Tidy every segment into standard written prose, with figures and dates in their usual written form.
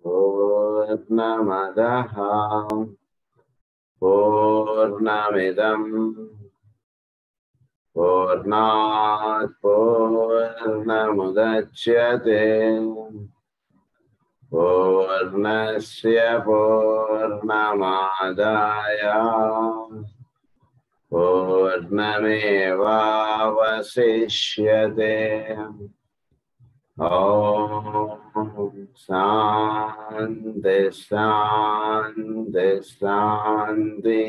పూర్ణమదః పూర్ణమిదం పూర్ణాత్ పూర్ణముదచ్యతే పూర్ణస్య పూర్ణమాదాయ పూర్ణమేవావశిష్యతే. ఓం శాంతి శాంతి శాంతి.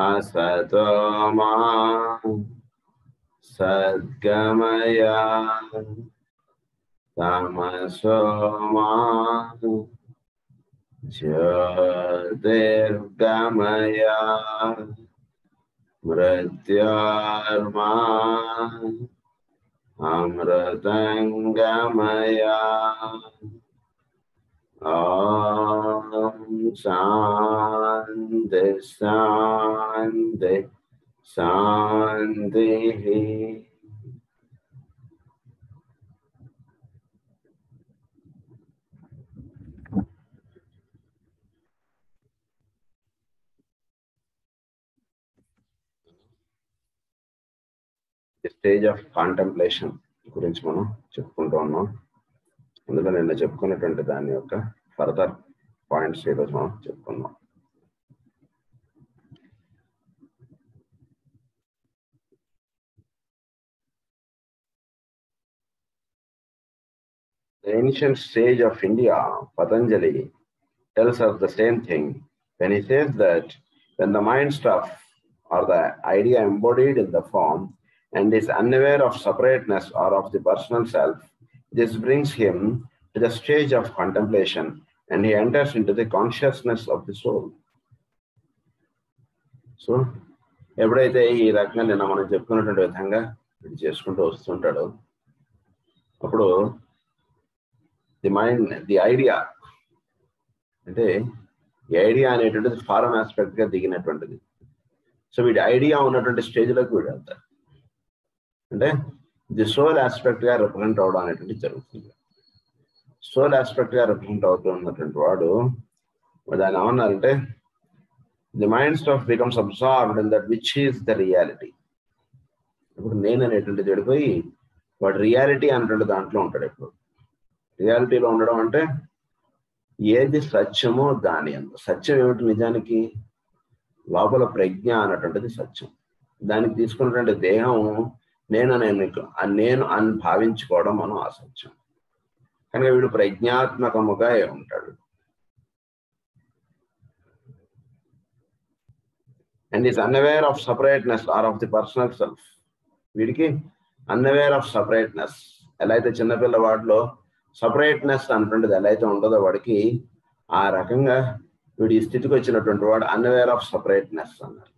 అసతో మా సద్గమయ తమసో మా జ్యోతిర్గమయ మృత్యోర్మా అమృతంగమయ. ఓం శాంతి శాంతి శాంతి. స్టేజ్ ఆఫ్ కాంటెంప్లేషన్ గురించి మనం చెప్పుకుంటూ ఉన్నాం. అందులో నిన్న చెప్పుకున్నటువంటి దాని యొక్క ఫర్దర్ పాయింట్స్ ఈరోజు మనం చెప్పుకుందాం. The ancient sage of India, Patanjali, tells us the same thing when he says that when the mind stuff or the idea embodied in the form and is unaware of separateness or of the personal self, this brings him to the stage of contemplation and he enters into the consciousness of the soul. So, ఎప్పుడైతే ఈ రకంగా నిన్న మనం చెప్పుకున్నటువంటి విధంగా ఇది చేసుకుంటూ వస్తుంటాడో అప్పుడు ది మైండ్ ది ఐడియా అంటే ఈ ఐడియా అనేటువంటిది ఫారెన్ ఆస్పెక్ట్ గా దిగినటువంటిది. సో వీడి ఐడియా ఉన్నటువంటి స్టేజ్లోకి వీడు వెళ్తారు. అంటే ది సోల్ ఆస్పెక్ట్ గా రిప్రజెంట్ అవడం అనేటువంటి జరుగుతుంది. సోల్ ఆస్పెక్ట్ గా రిప్రజెంట్ అవుతూ ఉన్నటువంటి వాడు దాన్ని ఏమన్నారంటే the mind stuff becomes absorbed in that which is the reality. ఇప్పుడు నేను అనేటువంటిది వెళ్ళిపోయి వాడు రియాలిటీ అనేటువంటి దాంట్లో ఉంటాడు. ఎప్పుడు రియాలిటీలో ఉండడం అంటే ఏది సత్యమో దాని అంత సత్యం ఏమిటి నిజానికి లోపల ప్రజ్ఞ అన్నటువంటిది సత్యం. దానికి తీసుకున్నటువంటి దేహం నేను అని భావించుకోవడం మనం అసత్యం. కనుక వీడు ప్రజ్ఞాత్మకముగా ఉంటాడు. And is unaware of separateness or of the personal self. వీడికి అన్అవేర్ ఆఫ్ సపరేట్నెస్ ఎలా అయితే చిన్నపిల్లవాడిలో సపరేట్నెస్ అన్నటువంటిది ఎలా అయితే ఉండదో వాడికి ఆ రకంగా వీడు ఈ స్థితికి వచ్చినటువంటి వాడు అన్అవేర్ ఆఫ్ సపరేట్నెస్ అన్నారు.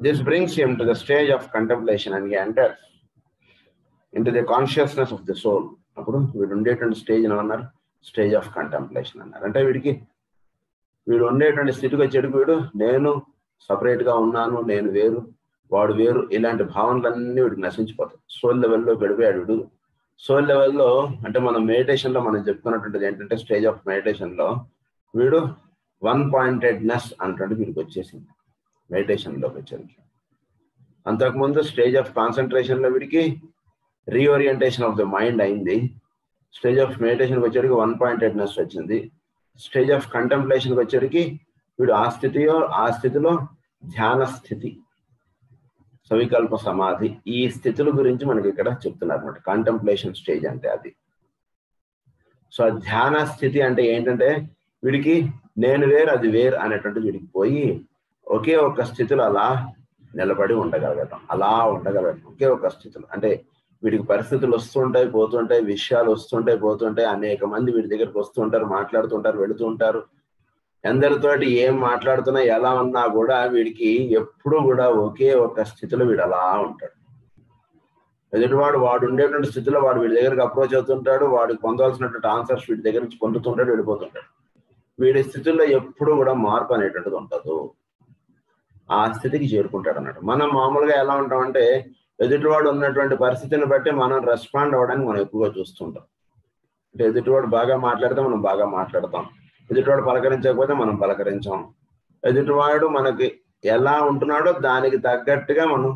This brings him to the stage of contemplation and he enters into the consciousness of the soul. అప్పుడు వీడు ఉండేటువంటి స్టేజ్ అన్నారు స్టేజ్ ఆఫ్ కంటెంప్లేషన్ అన్నారు. అంటే వీడు ఉండేటువంటి స్థితికి వచ్చేటికి వీడు నేను సపరేట్ గా ఉన్నాను, నేను వేరు, వాడు వేరు, ఇలాంటి భావనలన్నీ వీడికి నశించిపోతాయి. సోల్ లెవెల్లో గడిపాడు వీడు. సోల్ లెవెల్లో అంటే మనం మెడిటేషన్ లో మనం చెప్పుకున్నటువంటిది ఏంటంటే స్టేజ్ ఆఫ్ మెడిటేషన్ లో వీడు వన్ పాయింటెడ్నెస్ అంటే వీడికి వచ్చేసింది మెడిటేషన్లోకి వచ్చేది. అంతకుముందు స్టేజ్ ఆఫ్ కాన్సన్ట్రేషన్లో వీడికి రీఓరియంటేషన్ ఆఫ్ ద మైండ్ అయింది. స్టేజ్ ఆఫ్ మెడిటేషన్కి వచ్చేటికి వన్ పాయింటెడ్నెస్ వచ్చింది. స్టేజ్ ఆఫ్ కంటెంప్లేషన్కి వచ్చేటికి వీడు ఆ స్థితిలో ధ్యాన స్థితి, సవికల్ప సమాధి, ఈ స్థితుల గురించి మనకి ఇక్కడ చెప్తున్నారు అనమాట. కాంటెంప్లేషన్ స్టేజ్ అంటే అది. సో ఆ ధ్యాన స్థితి అంటే ఏంటంటే వీడికి నేను వేరు అది వేరు అనేటువంటి వీడికి పోయి ఒకే ఒక స్థితిలో అలా నిలబడి ఉండగలగటం, అలా ఉండగలగటం ఒకే ఒక స్థితిలో. అంటే వీడికి పరిస్థితులు వస్తుంటాయి పోతుంటాయి, విషయాలు వస్తుంటాయి పోతుంటాయి, అనేక మంది వీడి దగ్గరికి వస్తుంటారు, మాట్లాడుతుంటారు, వెళుతూ ఉంటారు. ఎందరితోటి ఏం మాట్లాడుతున్నా ఎలా ఉన్నా కూడా వీడికి ఎప్పుడు కూడా ఒకే ఒక స్థితిలో వీడు అలా ఉంటాడు. ఎదుటివాడు వాడు ఉండేటువంటి స్థితిలో వాడు వీడి దగ్గరికి అప్రోచ్ అవుతుంటాడు, వాడికి పొందవలసినటువంటి ఆన్సర్స్ వీడి దగ్గర నుంచి పొందుతుంటాడు, వెళ్ళిపోతుంటాడు. వీడి స్థితిలో ఎప్పుడు కూడా మార్పు అనేటువంటిది ఉండదు. ఆ స్థితికి చేరుకుంటాడు అన్నట్టు. మనం మామూలుగా ఎలా ఉంటామంటే ఎదుటివాడు ఉన్నటువంటి పరిస్థితిని బట్టి మనం రెస్పాండ్ అవ్వడానికి మనం ఎక్కువగా చూస్తుంటాం. అంటే ఎదుటివాడు బాగా మాట్లాడితే మనం బాగా మాట్లాడతాం, ఎదుటివాడు పలకరించకపోతే మనం పలకరించాం, ఎదుటివాడు మనకి ఎలా ఉంటున్నాడో దానికి తగ్గట్టుగా మనం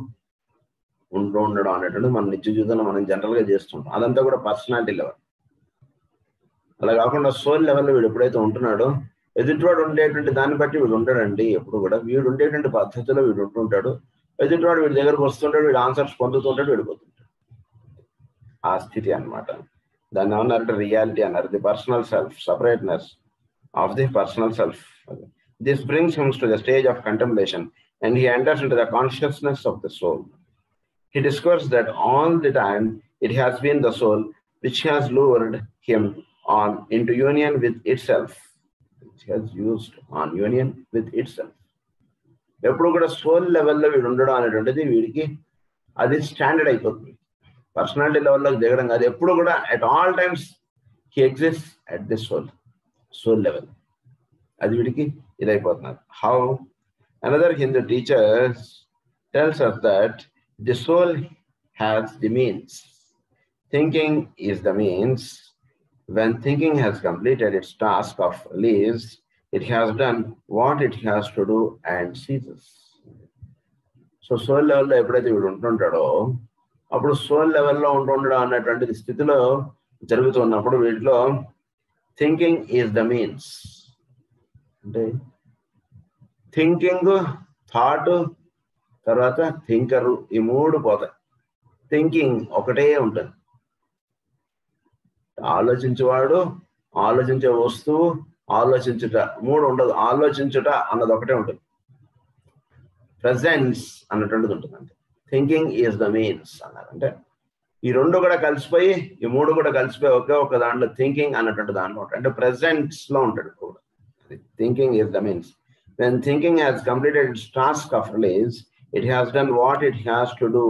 ఉంటూ ఉండడం అనేటువంటి మన నిత్య జీవితంలో మనం జనరల్గా చేస్తుంటాం. అదంతా కూడా పర్సనాలిటీ లెవెల్. అలా కాకుండా సోల్ లెవెల్లో వీడు ఎప్పుడైతే ఉంటున్నాడో ఎదుటివాడు ఉండేటువంటి దాన్ని బట్టి వీడు ఉంటాడండి. ఎప్పుడు కూడా వీడు ఉండేటువంటి పద్ధతిలో వీడు ఉంటుంటాడు, ఎదుటివాడు వీడి దగ్గరకు వస్తుంటాడు, వీడు ఆన్సర్స్ పొందుతుంటాడు, వెళ్ళిపోతుంటాడు. ఆ స్థితి అన్నమాట. దాన్ని ఏమన్నారంటే రియాలిటీ అన్నారు. The personal self, separateness of the personal self. This brings him to the stage of contemplation and he enters into the consciousness of the soul. He discovers that all the time it has been the soul which has lured him on into union with itself. It has used on union with itself. ఎప్పుడు కూడా soul లెవెల్లో వీడు ఉండడం అనేటువంటిది వీడికి అది standard అయిపోతుంది. Personality లెవెల్లోకి దిగడం కాదు, ఎప్పుడు కూడా at all times he exist at the soul level. అది వీడికి ఇదైపోతున్నారు. How another Hindu teachers tells us that the soul has the means. Thinking is the means. When thinking has completed its task of release, it has done what it has to do and ceases. So soul level లో ఎప్పుడైతే వీడు ఉంటుంటాడో అప్పుడు soul లెవెల్లో ఉంటుండడం అన్నటువంటి స్థితిలో జరుగుతున్నప్పుడు వీటిలో thinking is the means. అంటే థింకింగ్, థాట్, తర్వాత థింకరు, ఈ మూడు పోతాయి. థింకింగ్ ఒకటే ఉంటుంది. ఆలోచించేవాడు, ఆలోచించే వస్తువు, ఆలోచించుట, మూడు ఉండదు. ఆలోచించుట అన్నది ఒకటే ఉంటుంది. ప్రెజెన్స్ అన్నటువంటిది ఉంటుంది. అంటే థింకింగ్ ఈజ్ ద మీన్స్ అన్నారు. అంటే ఈ రెండు కూడా కలిసిపోయి, ఈ మూడు కూడా కలిసిపోయి ఒకే ఒక దాంట్లో థింకింగ్ అన్నటువంటి దాంట్లో ఉంటాడు. అంటే ప్రెజెంట్స్ లో ఉంటాడు కూడా. Thinking is the means. When thinking has completed its task of release, it has done what it has to do.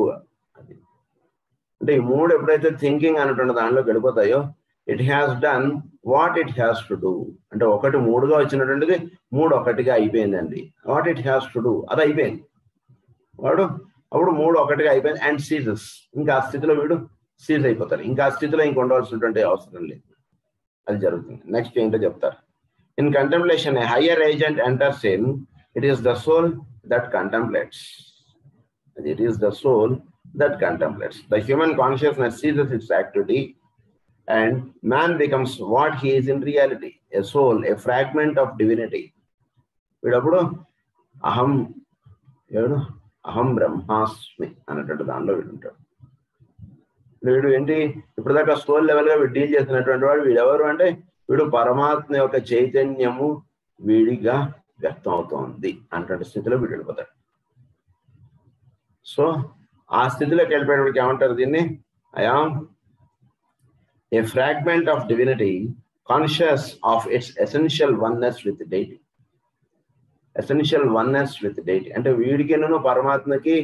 అంటే ఈ మూడు ఎప్పుడైతే థింకింగ్ అనేటువంటి దానిలో గడిపోతాయో it has done what it has to do. అంటే ఒకటి మూడుగా వచ్చినటువంటిది మూడు ఒకటిగా అయిపోయిందండి. What it has to do అది అయిపోయింది. వాడు అప్పుడు మూడు ఒకటిగా అయిపోయింది. అండ్ సీజెస్, ఇంకా ఆ స్థితిలో వీడు సీజ్ అయిపోతారు. ఇంకా ఆ స్థితిలో ఇంక ఉండవలసినటువంటి అవసరం లేదు. అది జరుగుతుంది. నెక్స్ట్ ఏంటో చెప్తారు. In contemplation a higher agent enters in. It is the soul that contemplates. It is the soul that contemplates. The human consciousness ceases its activity and man becomes what he is in reality, a soul, a fragment of divinity. వీడప్పుడు అహం బ్రహ్మాస్మి అన్నటువంటి దానిలో వీడు ఉంటాడు. వీడు ఏంటి ఇప్పుడు దాకా సోల్ లెవెల్గా వీడు డీల్ చేసినటువంటి వాడు వీడెవరు అంటే వీడు పరమాత్మ యొక్క చైతన్యము వీడిగా వ్యక్తం అవుతోంది అన్నటువంటి స్థితిలో వీడు వెళ్ళిపోతాడు. సో ఆ స్థితిలోకి వెళ్ళిపోయేవాడికి ఏమంటారు దీన్ని? I am a fragment of divinity conscious of it's essential oneness with deity. Essential oneness with deity అంటే వీడికి పరమాత్మకి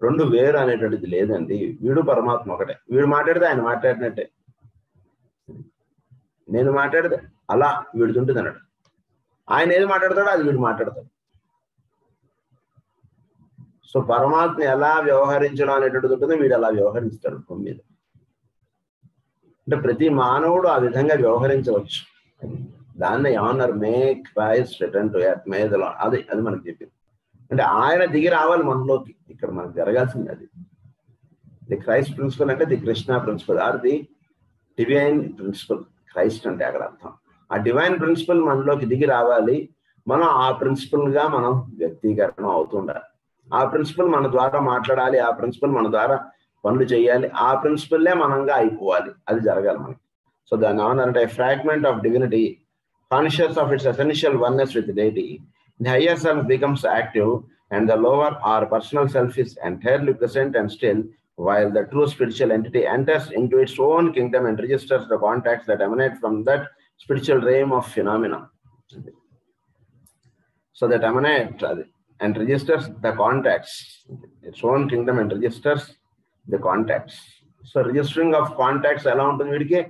రెండు వేరు అనేటువంటిది లేదండి. వీడు పరమాత్మ ఒకటే. వీడు మాట్లాడితే ఆయన మాట్లాడినట్టే, నేను మాట్లాడితే అలా వీడుతుంటుంది అన్నాడు. ఆయన ఏది మాట్లాడతాడో అది వీడు మాట్లాడతాడు. సో పరమాత్మ ఎలా వ్యవహరించడం అనేటువంటిది ఉంటుంది, వీడు అలా వ్యవహరిస్తాడు భూమి మీద. అంటే ప్రతి మానవుడు ఆ విధంగా వ్యవహరించవచ్చు. దాన్ని ఏమన్నారు? Make Christ return to earth మేధలో. అది మనకు చెప్పింది. అంటే ఆయన దిగి రావాలి మనలోకి. ఇక్కడ మనకు జరగాల్సింది అది. ది క్రైస్ట్ ప్రిన్సిపల్ అంటే the Krishna principle or the divine principle. Christ అంటే అక్కడ అర్థం. ఆ డివైన్ ప్రిన్సిపల్ మనలోకి దిగి రావాలి. మనం ఆ ప్రిన్సిపల్ గా మనం వ్యక్తీకరణ అవుతుండాలి. ఆ ప్రిన్సిపల్ మన ద్వారా మాట్లాడాలి. ఆ ప్రిన్సిపల్ మన ద్వారా పనులు చేయాలి. ఆ ప్రిన్సిపల్లే మనంగా అయిపోవాలి. అది జరగాలి మనకి. సో దాన్ని ఏమన్నారంటే fragment of divinity conscious of it's essential oneness with deity. The higher self becomes active and the lower or personal self is entirely present and still, while the true spiritual entity enters into its own kingdom and registers the contacts that emanate from that spiritual realm of phenomena. So that emanate and registers the contacts, its own kingdom and registers the contacts. So registering of contacts ఎలా ఉంటుంది వీడికి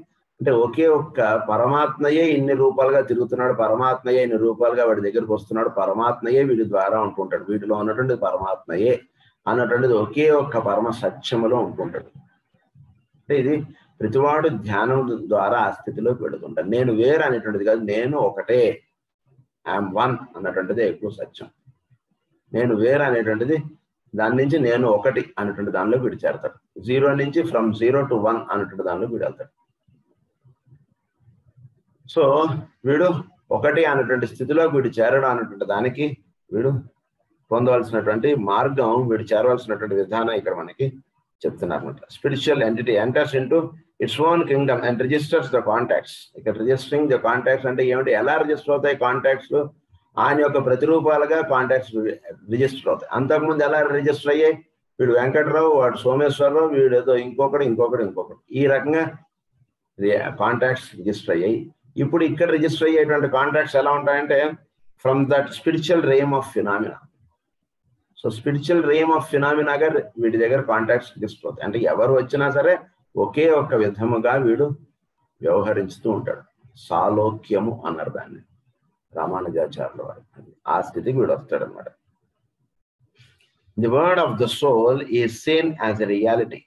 అంటే ఒకే ఒక్క పరమాత్మయే ఇన్ని రూపాలుగా తిరుగుతున్నాడు, పరమాత్మయే ఇన్ని రూపాలుగా వాడి దగ్గరకు వస్తున్నాడు, పరమాత్మయే వీడి ద్వారా ఉంటుంటాడు. వీటిలో ఉన్నటువంటి పరమాత్మయే అన్నటువంటిది ఒకే ఒక్క పరమ సత్యములో ఉంటుంటాడు. అంటే ఇది ప్రతివాడు ధ్యానం ద్వారా ఆ స్థితిలోకి వెళుతుంటాడు. నేను వేరు అనేటువంటిది కాదు, నేను ఒకటే, ఐఎమ్ వన్ అన్నటువంటిది ఎక్కువ సత్యం. నేను వేరు అనేటువంటిది దాని నుంచి నేను ఒకటి అనేటువంటి దానిలో వీడు చేరతాడు. 0 నుంచి ఫ్రమ్ 0 to 1 అనేటువంటి దానిలో వీడు వెళ్తాడు. సో వీడు ఒకటి అనేటువంటి స్థితిలో వీడు చేరడం అనేటువంటి దానికి వీడు పొందవలసినటువంటి మార్గం, వీడు చేరవలసినటువంటి విధానం ఇక్కడ మనకి చెప్తున్నారు అనమాట. Spiritual entity enters into its own Kingdom and registers the contacts. ఇక్కడ రిజిస్టరింగ్ ద కాంటాక్ట్స్ అంటే ఏమిటి? ఎలా రిజిస్టర్ అవుతాయి కాంటాక్ట్స్? ఆయన యొక్క ప్రతిరూపాలుగా కాంటాక్ట్స్ రిజిస్టర్ అవుతాయి. అంతకుముందు ఎలా రిజిస్టర్ అయ్యాయి? వీడు వెంకటరావు, వాడు సోమేశ్వరరావు, వీడు ఏదో ఇంకొకటి ఈ రకంగా కాంటాక్ట్స్ రిజిస్టర్ అయ్యాయి. ఇప్పుడు ఇక్కడ రిజిస్టర్ అయ్యేటువంటి కాంటాక్ట్స్ ఎలా ఉంటాయంటే from that spiritual realm of phenomena. So spiritual realm of ఫినామినాగా వీడి దగ్గర కాంటాక్ట్స్ రిజిస్టర్ అవుతాయి. అంటే ఎవరు వచ్చినా సరే ఒకే ఒక్క విధముగా వీడు వ్యవహరిస్తూ ఉంటాడు. సాలోక్యము అన్నారు దాన్ని రామానుజాచార్యుల వారు. ఆ స్థితికి వీడు వస్తాడు అనమాట. The world of the soul is seen as a reality.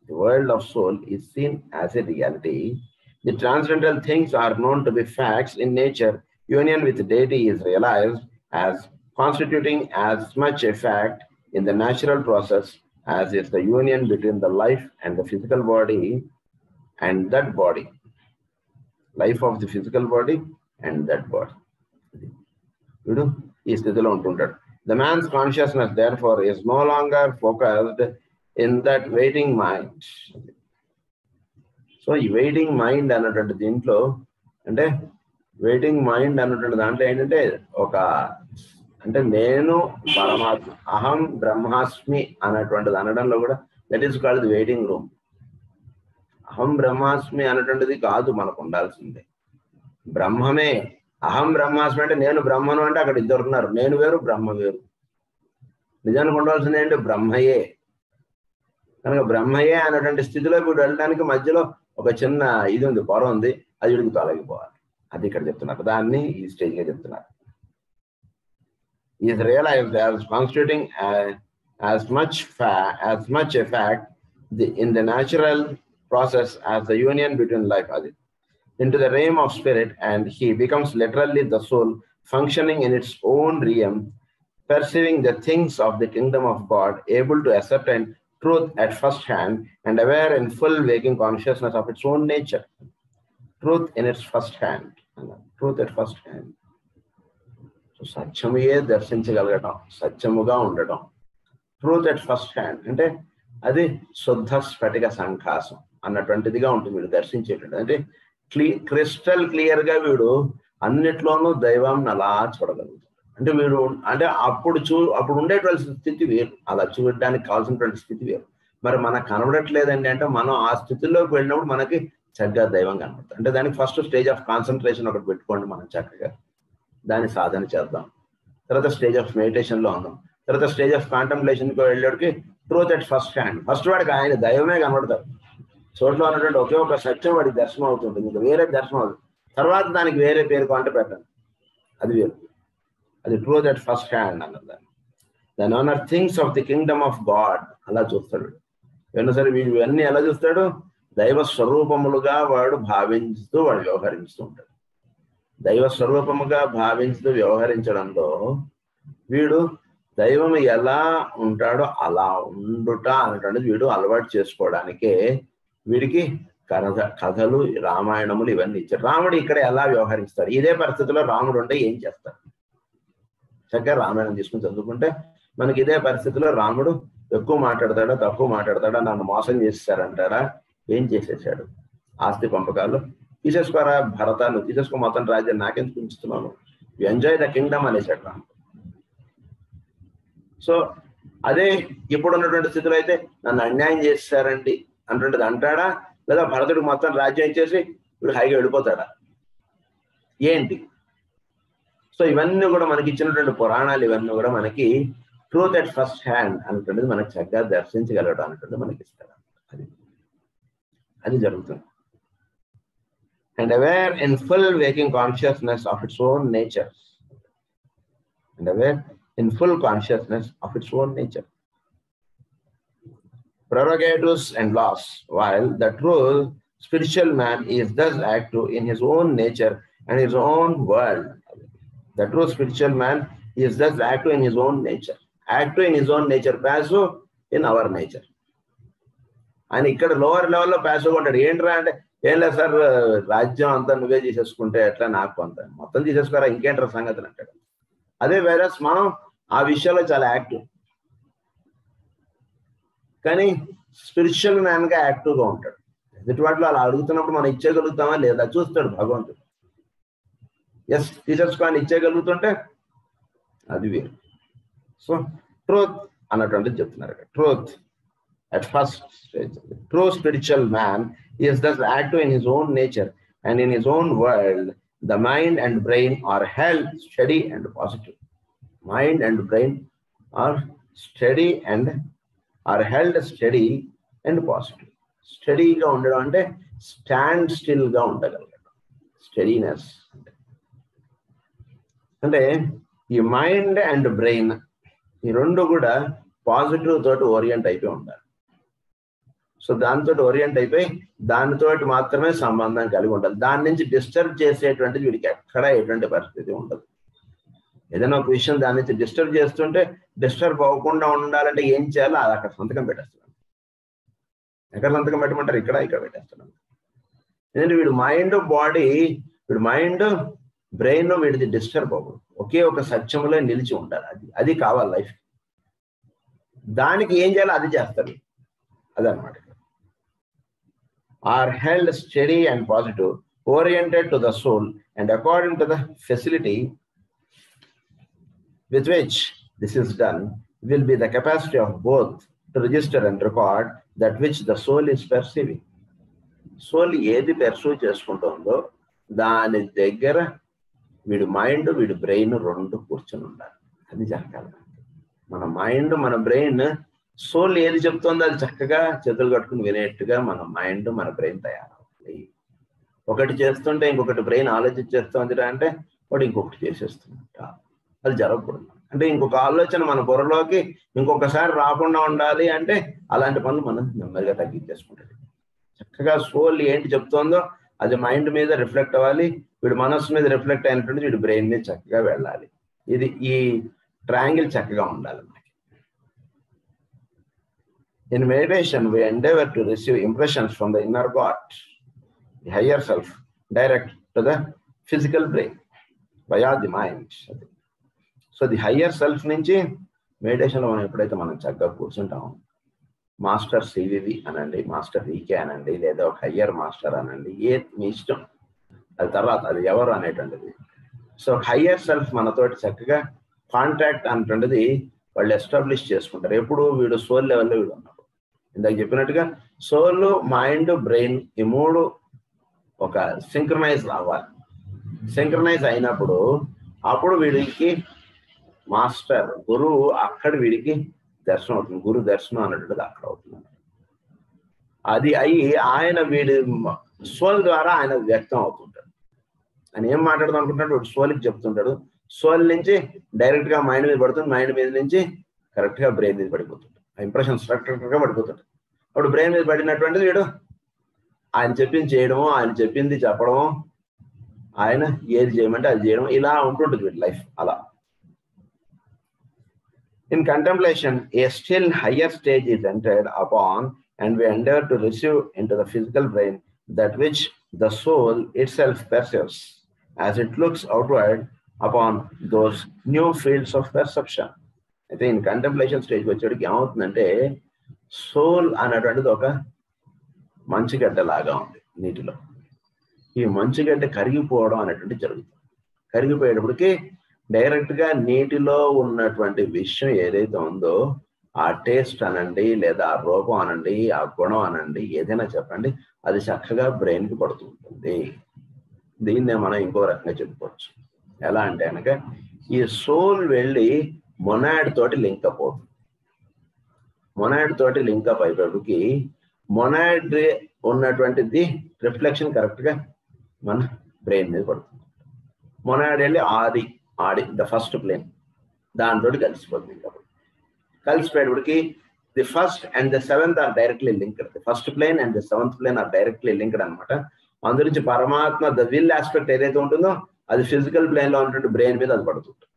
The world of soul is seen as a reality. The transcendental things are known to be facts in nature. Union with deity is realized as constituting as much a fact in the natural process as is the union between the life and the physical body and that body. Life of the physical body and that body. The man's consciousness, therefore, is no longer focused in that waiting mind. So ఈ waiting mind అన్నటువంటి దీంట్లో అంటే waiting mind అన్నటువంటి దాంట్లో ఏంటంటే అంటే నేను పరమాత్మ, అహం బ్రహ్మాస్మి అన్నటువంటిది అనడంలో కూడా that is called the waiting room. అహం బ్రహ్మాస్మి అన్నటువంటిది కాదు మనకు ఉండాల్సిందే, బ్రహ్మమే. అహం బ్రహ్మాస్మి అంటే నేను బ్రహ్మను అంటే అక్కడ ఇద్దరు ఉన్నారు, నేను వేరు బ్రహ్మ వేరు. నిజానికి ఉండాల్సింది ఏంటి? బ్రహ్మయే. కనుక బ్రహ్మయే అనేటువంటి స్థితిలో వీడు వెళ్ళడానికి మధ్యలో ఒక చిన్న ఇది ఉంది, పొర ఉంది, అది వీడికి తొలగిపోవాలి. అది ఇక్కడ చెప్తున్నారు, దాన్ని ఈ స్టేజ్గా చెప్తున్నారు. Is realised as constituting as much a fact in the natural process as the union between life into the realm of spirit, and he becomes literally the soul functioning in its own realm, perceiving the things of the kingdom of God, able to ascertain truth at first hand and aware in full waking consciousness of its own nature. Truth in its first hand. Truth at first hand. So సత్యముయే దర్శించగలగటం, సత్యముగా ఉండటం. Truth at first hand అంటే అది శుద్ధ స్ఫటిక సంకాసం అన్నటువంటిదిగా ఉంటుంది వీడు దర్శించేటువంటి. అంటే crystal clear గా వీడు అన్నిట్లోనూ దైవం అలా చూడగలుగుతాడు. అంటే వీడు అంటే అప్పుడు ఉండేటువంటి స్థితి వేరు, అలా చూడడానికి కావాల్సినటువంటి స్థితి వేరు. మరి మనకు కనబడట్లేదండి అంటే మనం ఆ స్థితిలోకి వెళ్ళినప్పుడు మనకి చక్కగా దైవం కనబడుతుంది. అంటే దానికి ఫస్ట్ స్టేజ్ ఆఫ్ కాన్సన్ట్రేషన్ ఒకటి పెట్టుకోండి, మనం చక్కగా దాన్ని సాధన చేద్దాం. తర్వాత స్టేజ్ ఆఫ్ మెడిటేషన్లో ఉన్నాం. తర్వాత స్టేజ్ ఆఫ్ కాంటంప్లేషన్కి వెళ్ళేటికి truth at first hand. First వాడికి ఆయన దైవమే కనబడతారు, చోట్లో ఉన్నటువంటి ఒకే ఒక సత్యం వాడికి దర్శనం అవుతుంటుంది, ఇంకా వేరే దర్శనం అవుతుంది. తర్వాత దానికి వేరే పేరు కాంటే పెట్టండి, అది వేరు. అది ట్రూత్ ఎట్ ఫస్ట్ హ్యాండ్ అన్నది. దాని honour things of the Kingdom of God అలా చూస్తాడు. సరే ఇవన్నీ ఎలా చూస్తాడు? దైవ స్వరూపములుగా వాడు భావించుతూ వాడు వ్యవహరిస్తూ ఉంటాడు. దైవ స్వరూపముగా భావించుతూ వ్యవహరించడంలో వీడు దైవం ఎలా ఉంటాడో అలా ఉండుట అనేటువంటిది వీడు అలవాటు చేసుకోవడానికే వీడికి కథలు, రామాయణములు ఇవన్నీ ఇచ్చారు. రాముడు ఇక్కడ ఎలా వ్యవహరిస్తాడు? ఇదే పరిస్థితిలో రాముడు ఉంటే ఏం చేస్తాడు? చక్కగా రామాయణం తీసుకుని చదువుకుంటే మనకి ఇదే పరిస్థితిలో రాముడు ఎక్కువ మాట్లాడతాడా, తక్కువ మాట్లాడతాడా, నన్ను మోసం చేసేసారంటారా, ఏం చేసేసాడు? ఆస్తి పంపకాలు తీసేసుకోరా భరత, నువ్వు తీసేసుకో మొత్తం రాజ్యం, నాకెందుకు ఉంచుతున్నాను, యు ఎంజాయ్ ద కింగ్డమ్ అనేసాడు రాముడు. సో అదే ఇప్పుడు ఉన్నటువంటి స్థితిలో అయితే నన్ను అన్యాయం చేస్తారండి అంటుంటది అంటాడా, లేదా భరతుడు మొత్తం రాజ్యం ఇచ్చేసి ఇప్పుడు హైగా వెళ్ళిపోతాడా ఏంటి? సో ఇవన్నీ కూడా మనకి ఇచ్చినటువంటి పురాణాలు ఇవన్నీ కూడా మనకి ట్రూత్ ఎట్ ఫస్ట్ హ్యాండ్ అనేటువంటిది మనకి చక్కగా దర్శించగలగడం అనేటువంటిది మనకి ఇస్తారు. అది జరుగుతుంది. And aware in full waking consciousness of its own nature. And aware in full consciousness of its own nature. prerogatives and laws, while the true spiritual man is thus active in his own nature and his own world. The true spiritual man is thus active in his own nature. Active in his own nature, passive in our nature. And ఇక్కడ lower లెవెల్లో ప్యాసివ్గా ఉంటాడు. ఏంట్రా అంటే, ఏం లేదు sir, రాజ్యం అంతా నువ్వే తీసేసుకుంటే ఎట్లా, నాకు అంత మొత్తం తీసేసుకోరా, ఇంకేంట్రా సంగతులు అంటాడు. అదే వేరే మనం ఆ విషయంలో చాలా యాక్టివ్. కానీ స్పిరిచువల్ మ్యాన్గా యాక్టివ్గా ఉంటాడు. ఎదుటి వాటిలో అలా అడుగుతున్నప్పుడు మనం ఇచ్చేయగలుగుతామా లేదా చూస్తాడు భగవంతుడు. ఎస్, తీసేసుకోని ఇచ్చేయగలుగుతుంటే అది వేరు. సో ట్రూత్ అన్నటువంటిది చెప్తున్నారు. Truth at first stage. The true spiritual man is thus active in his own nature and in his own world. The mind and brain are held steady and positive. Mind and brain are steady and are held steady and positive. Steady ga undadam ante stand still ga undagalagadam. Steadiness ante ee mind and brain ee rendu kuda positive toti orient అయిపోయి ఉండాలి. So దాంతో orient అయిపోయి దానితో మాత్రమే సంబంధం కలిగి ఉండాలి. దాని నుంచి డిస్టర్బ్ చేసేటువంటిది వీడికి ఎక్కడ ఎటువంటి పరిస్థితి ఉండదు. ఏదైనా ఒక విషయం దాని నుంచి డిస్టర్బ్ చేస్తుంటే డిస్టర్బ్ అవ్వకుండా ఉండాలంటే ఏం చేయాలో అది అక్కడ సంతకం పెట్టేస్తున్నాను. ఎక్కడ సంతకం పెట్టమంటారు? ఇక్కడ పెట్టేస్తున్నాను. ఎందుకంటే వీడు మైండ్ బాడీ, వీడు మైండ్ బ్రెయిన్ వీడిది డిస్టర్బ్ అవ్వదు. ఒకే ఒక సత్యంలో నిలిచి ఉండాలి. అది కావాలి లైఫ్. దానికి ఏం చేయాలో అది చేస్తారు. అదనమాట. Are held steady and positive, oriented to the soul, and according to the facility with which this is done, will be the capacity of both to register and record that which the soul is perceiving. Soul ఏది perceive చేసుకుంటుందో దాని దగ్గర వీడు mind, వీడు brain రెండు కూర్చొని ఉండాలి. అది జరగాలి. మన మైండ్, మన బ్రెయిన్, సోల్ ఏది చెప్తుందో అది చక్కగా చేతులు కట్టుకుని వినేట్టుగా మన మైండ్, మన బ్రెయిన్ తయారవుతుంది. ఒకటి చేస్తుంటే ఇంకొకటి బ్రెయిన్ ఆలోచించేస్తుంది అంటే వాడు ఇంకొకటి చేసేస్తుంట. అది జరగకూడదు. అంటే ఇంకొక ఆలోచన మన బుర్రలోకి ఇంకొకసారి రాకుండా ఉండాలి అంటే అలాంటి పనులు మనం నెమ్మదిగా తగ్గించేసుకుంటాడు. చక్కగా సోల్ ఏంటి చెప్తుందో అది మైండ్ మీద రిఫ్లెక్ట్ అవ్వాలి. వీడు మనస్సు మీద రిఫ్లెక్ట్ అయినటువంటి వీడు బ్రెయిన్ మీద చక్కగా వెళ్ళాలి. ఈ ట్రయాంగిల్ చక్కగా ఉండాలి. In meditation, we endeavor to receive impressions from the inner God, the higher self, direct to the physical brain via the mind. So the higher self నుంచి మెడిటేషన్లో మనం ఎప్పుడైతే మనం చక్కగా కూర్చుంటామో, మాస్టర్ సివివి అనండి, మాస్టర్ ఈకే అనండి, లేదా ఒక హయ్యర్ మాస్టర్ అనండి, మీ ఇష్టం. అది తర్వాత అది ఎవరు అనేటువంటిది. సో హయ్యర్ సెల్ఫ్ మనతోటి చక్కగా కాంటాక్ట్ అనేటువంటిది వాళ్ళు ఎస్టాబ్లిష్ చేసుకుంటారు. ఎప్పుడు వీడు సోల్ లెవెల్లో వీడు ఉన్నప్పుడు. ఇందాక చెప్పినట్టుగా సోల్, మైండ్, బ్రెయిన్ ఈ మూడు ఒక సింక్రనైజ్ అవ్వాలి. సింక్రనైజ్ అయినప్పుడు అప్పుడు వీడికి మాస్టర్, గురువు అక్కడ వీడికి దర్శనం అవుతుంది. గురు దర్శనం అన్నటువంటిది అక్కడ అవుతుంది. అది అయ్యి ఆయన వీడి సోల్ ద్వారా ఆయన వ్యక్తం అవుతుంటాడు. ఆయన ఏం మాట్లాడదాం అనుకుంటున్నాడు వాడు సోల్కి చెప్తుంటాడు. సోల్ నుంచి డైరెక్ట్ గా మైండ్ మీద పడుతుంది. మైండ్ మీద నుంచి కరెక్ట్ గా బ్రెయిన్ మీద పడిపోతుంది. ఆ ఇంప్రెషన్ స్ట్రక్చర్ గా పడిపోతుంది. అప్పుడు బ్రెయిన్ మీద పడినటువంటిది వీడు ఆయన చెప్పింది చేయడము, ఆయన చెప్పింది చెప్పడము, ఆయన ఏది చేయమంటే అది చేయడం, ఇలా ఉంటుంటుంది వీడి లైఫ్. అలా in contemplation, a still higher stage is entered upon, and we endeavor to receive into the physical brain that which the soul itself perceives as it looks outward upon those new fields of perception. అయితే in contemplation స్టేజ్కి వచ్చేటికి ఏమవుతుందంటే soul అనేటువంటిది ఒక మంచుగడ్డ లాగా ఉంది నీటిలో. ఈ మంచుగడ్డ కరిగిపోవడం అనేటువంటి జరుగుతుంది. కరిగిపోయేటప్పటికి డైరెక్ట్ గా నీటిలో ఉన్నటువంటి విషయం ఏదైతే ఉందో ఆ టేస్ట్ అనండి, లేదా ఆ రూపం అనండి, ఆ గుణం అనండి, ఏదైనా చెప్పండి, అది చక్కగా బ్రెయిన్ కి పడుతుంటుంది. దీన్నే మనం ఇంకో రకంగా చెప్పుకోవచ్చు. ఎలా అంటే కనుక ఈ సోల్ వెళ్ళి మొనాడ్ తోటి లింకప్ అవుతుంది. మొనాడ్ తోటి లింకప్ అయిపోయి మొనాడ్ ఉన్నటువంటిది రిఫ్లెక్షన్ కరెక్ట్ గా మన బ్రెయిన్ మీద పడుతుంది. మొనాడ్ వెళ్ళి ఆడి ద ఫస్ట్ ప్లేన్ దాంతో కలిసిపోతుంది. కాబట్టి కలిసిపోయేటప్పటికి the first and the seventh are directly linked. The first plane and the seventh plane are directly linked అనమాట. అందు నుంచి పరమాత్మ ద విల్ ఆస్పెక్ట్ ఏదైతే ఉంటుందో అది ఫిజికల్ ప్లేన్ లో ఉన్నటువంటి బ్రెయిన్ మీద అది పడుతుంటుంది,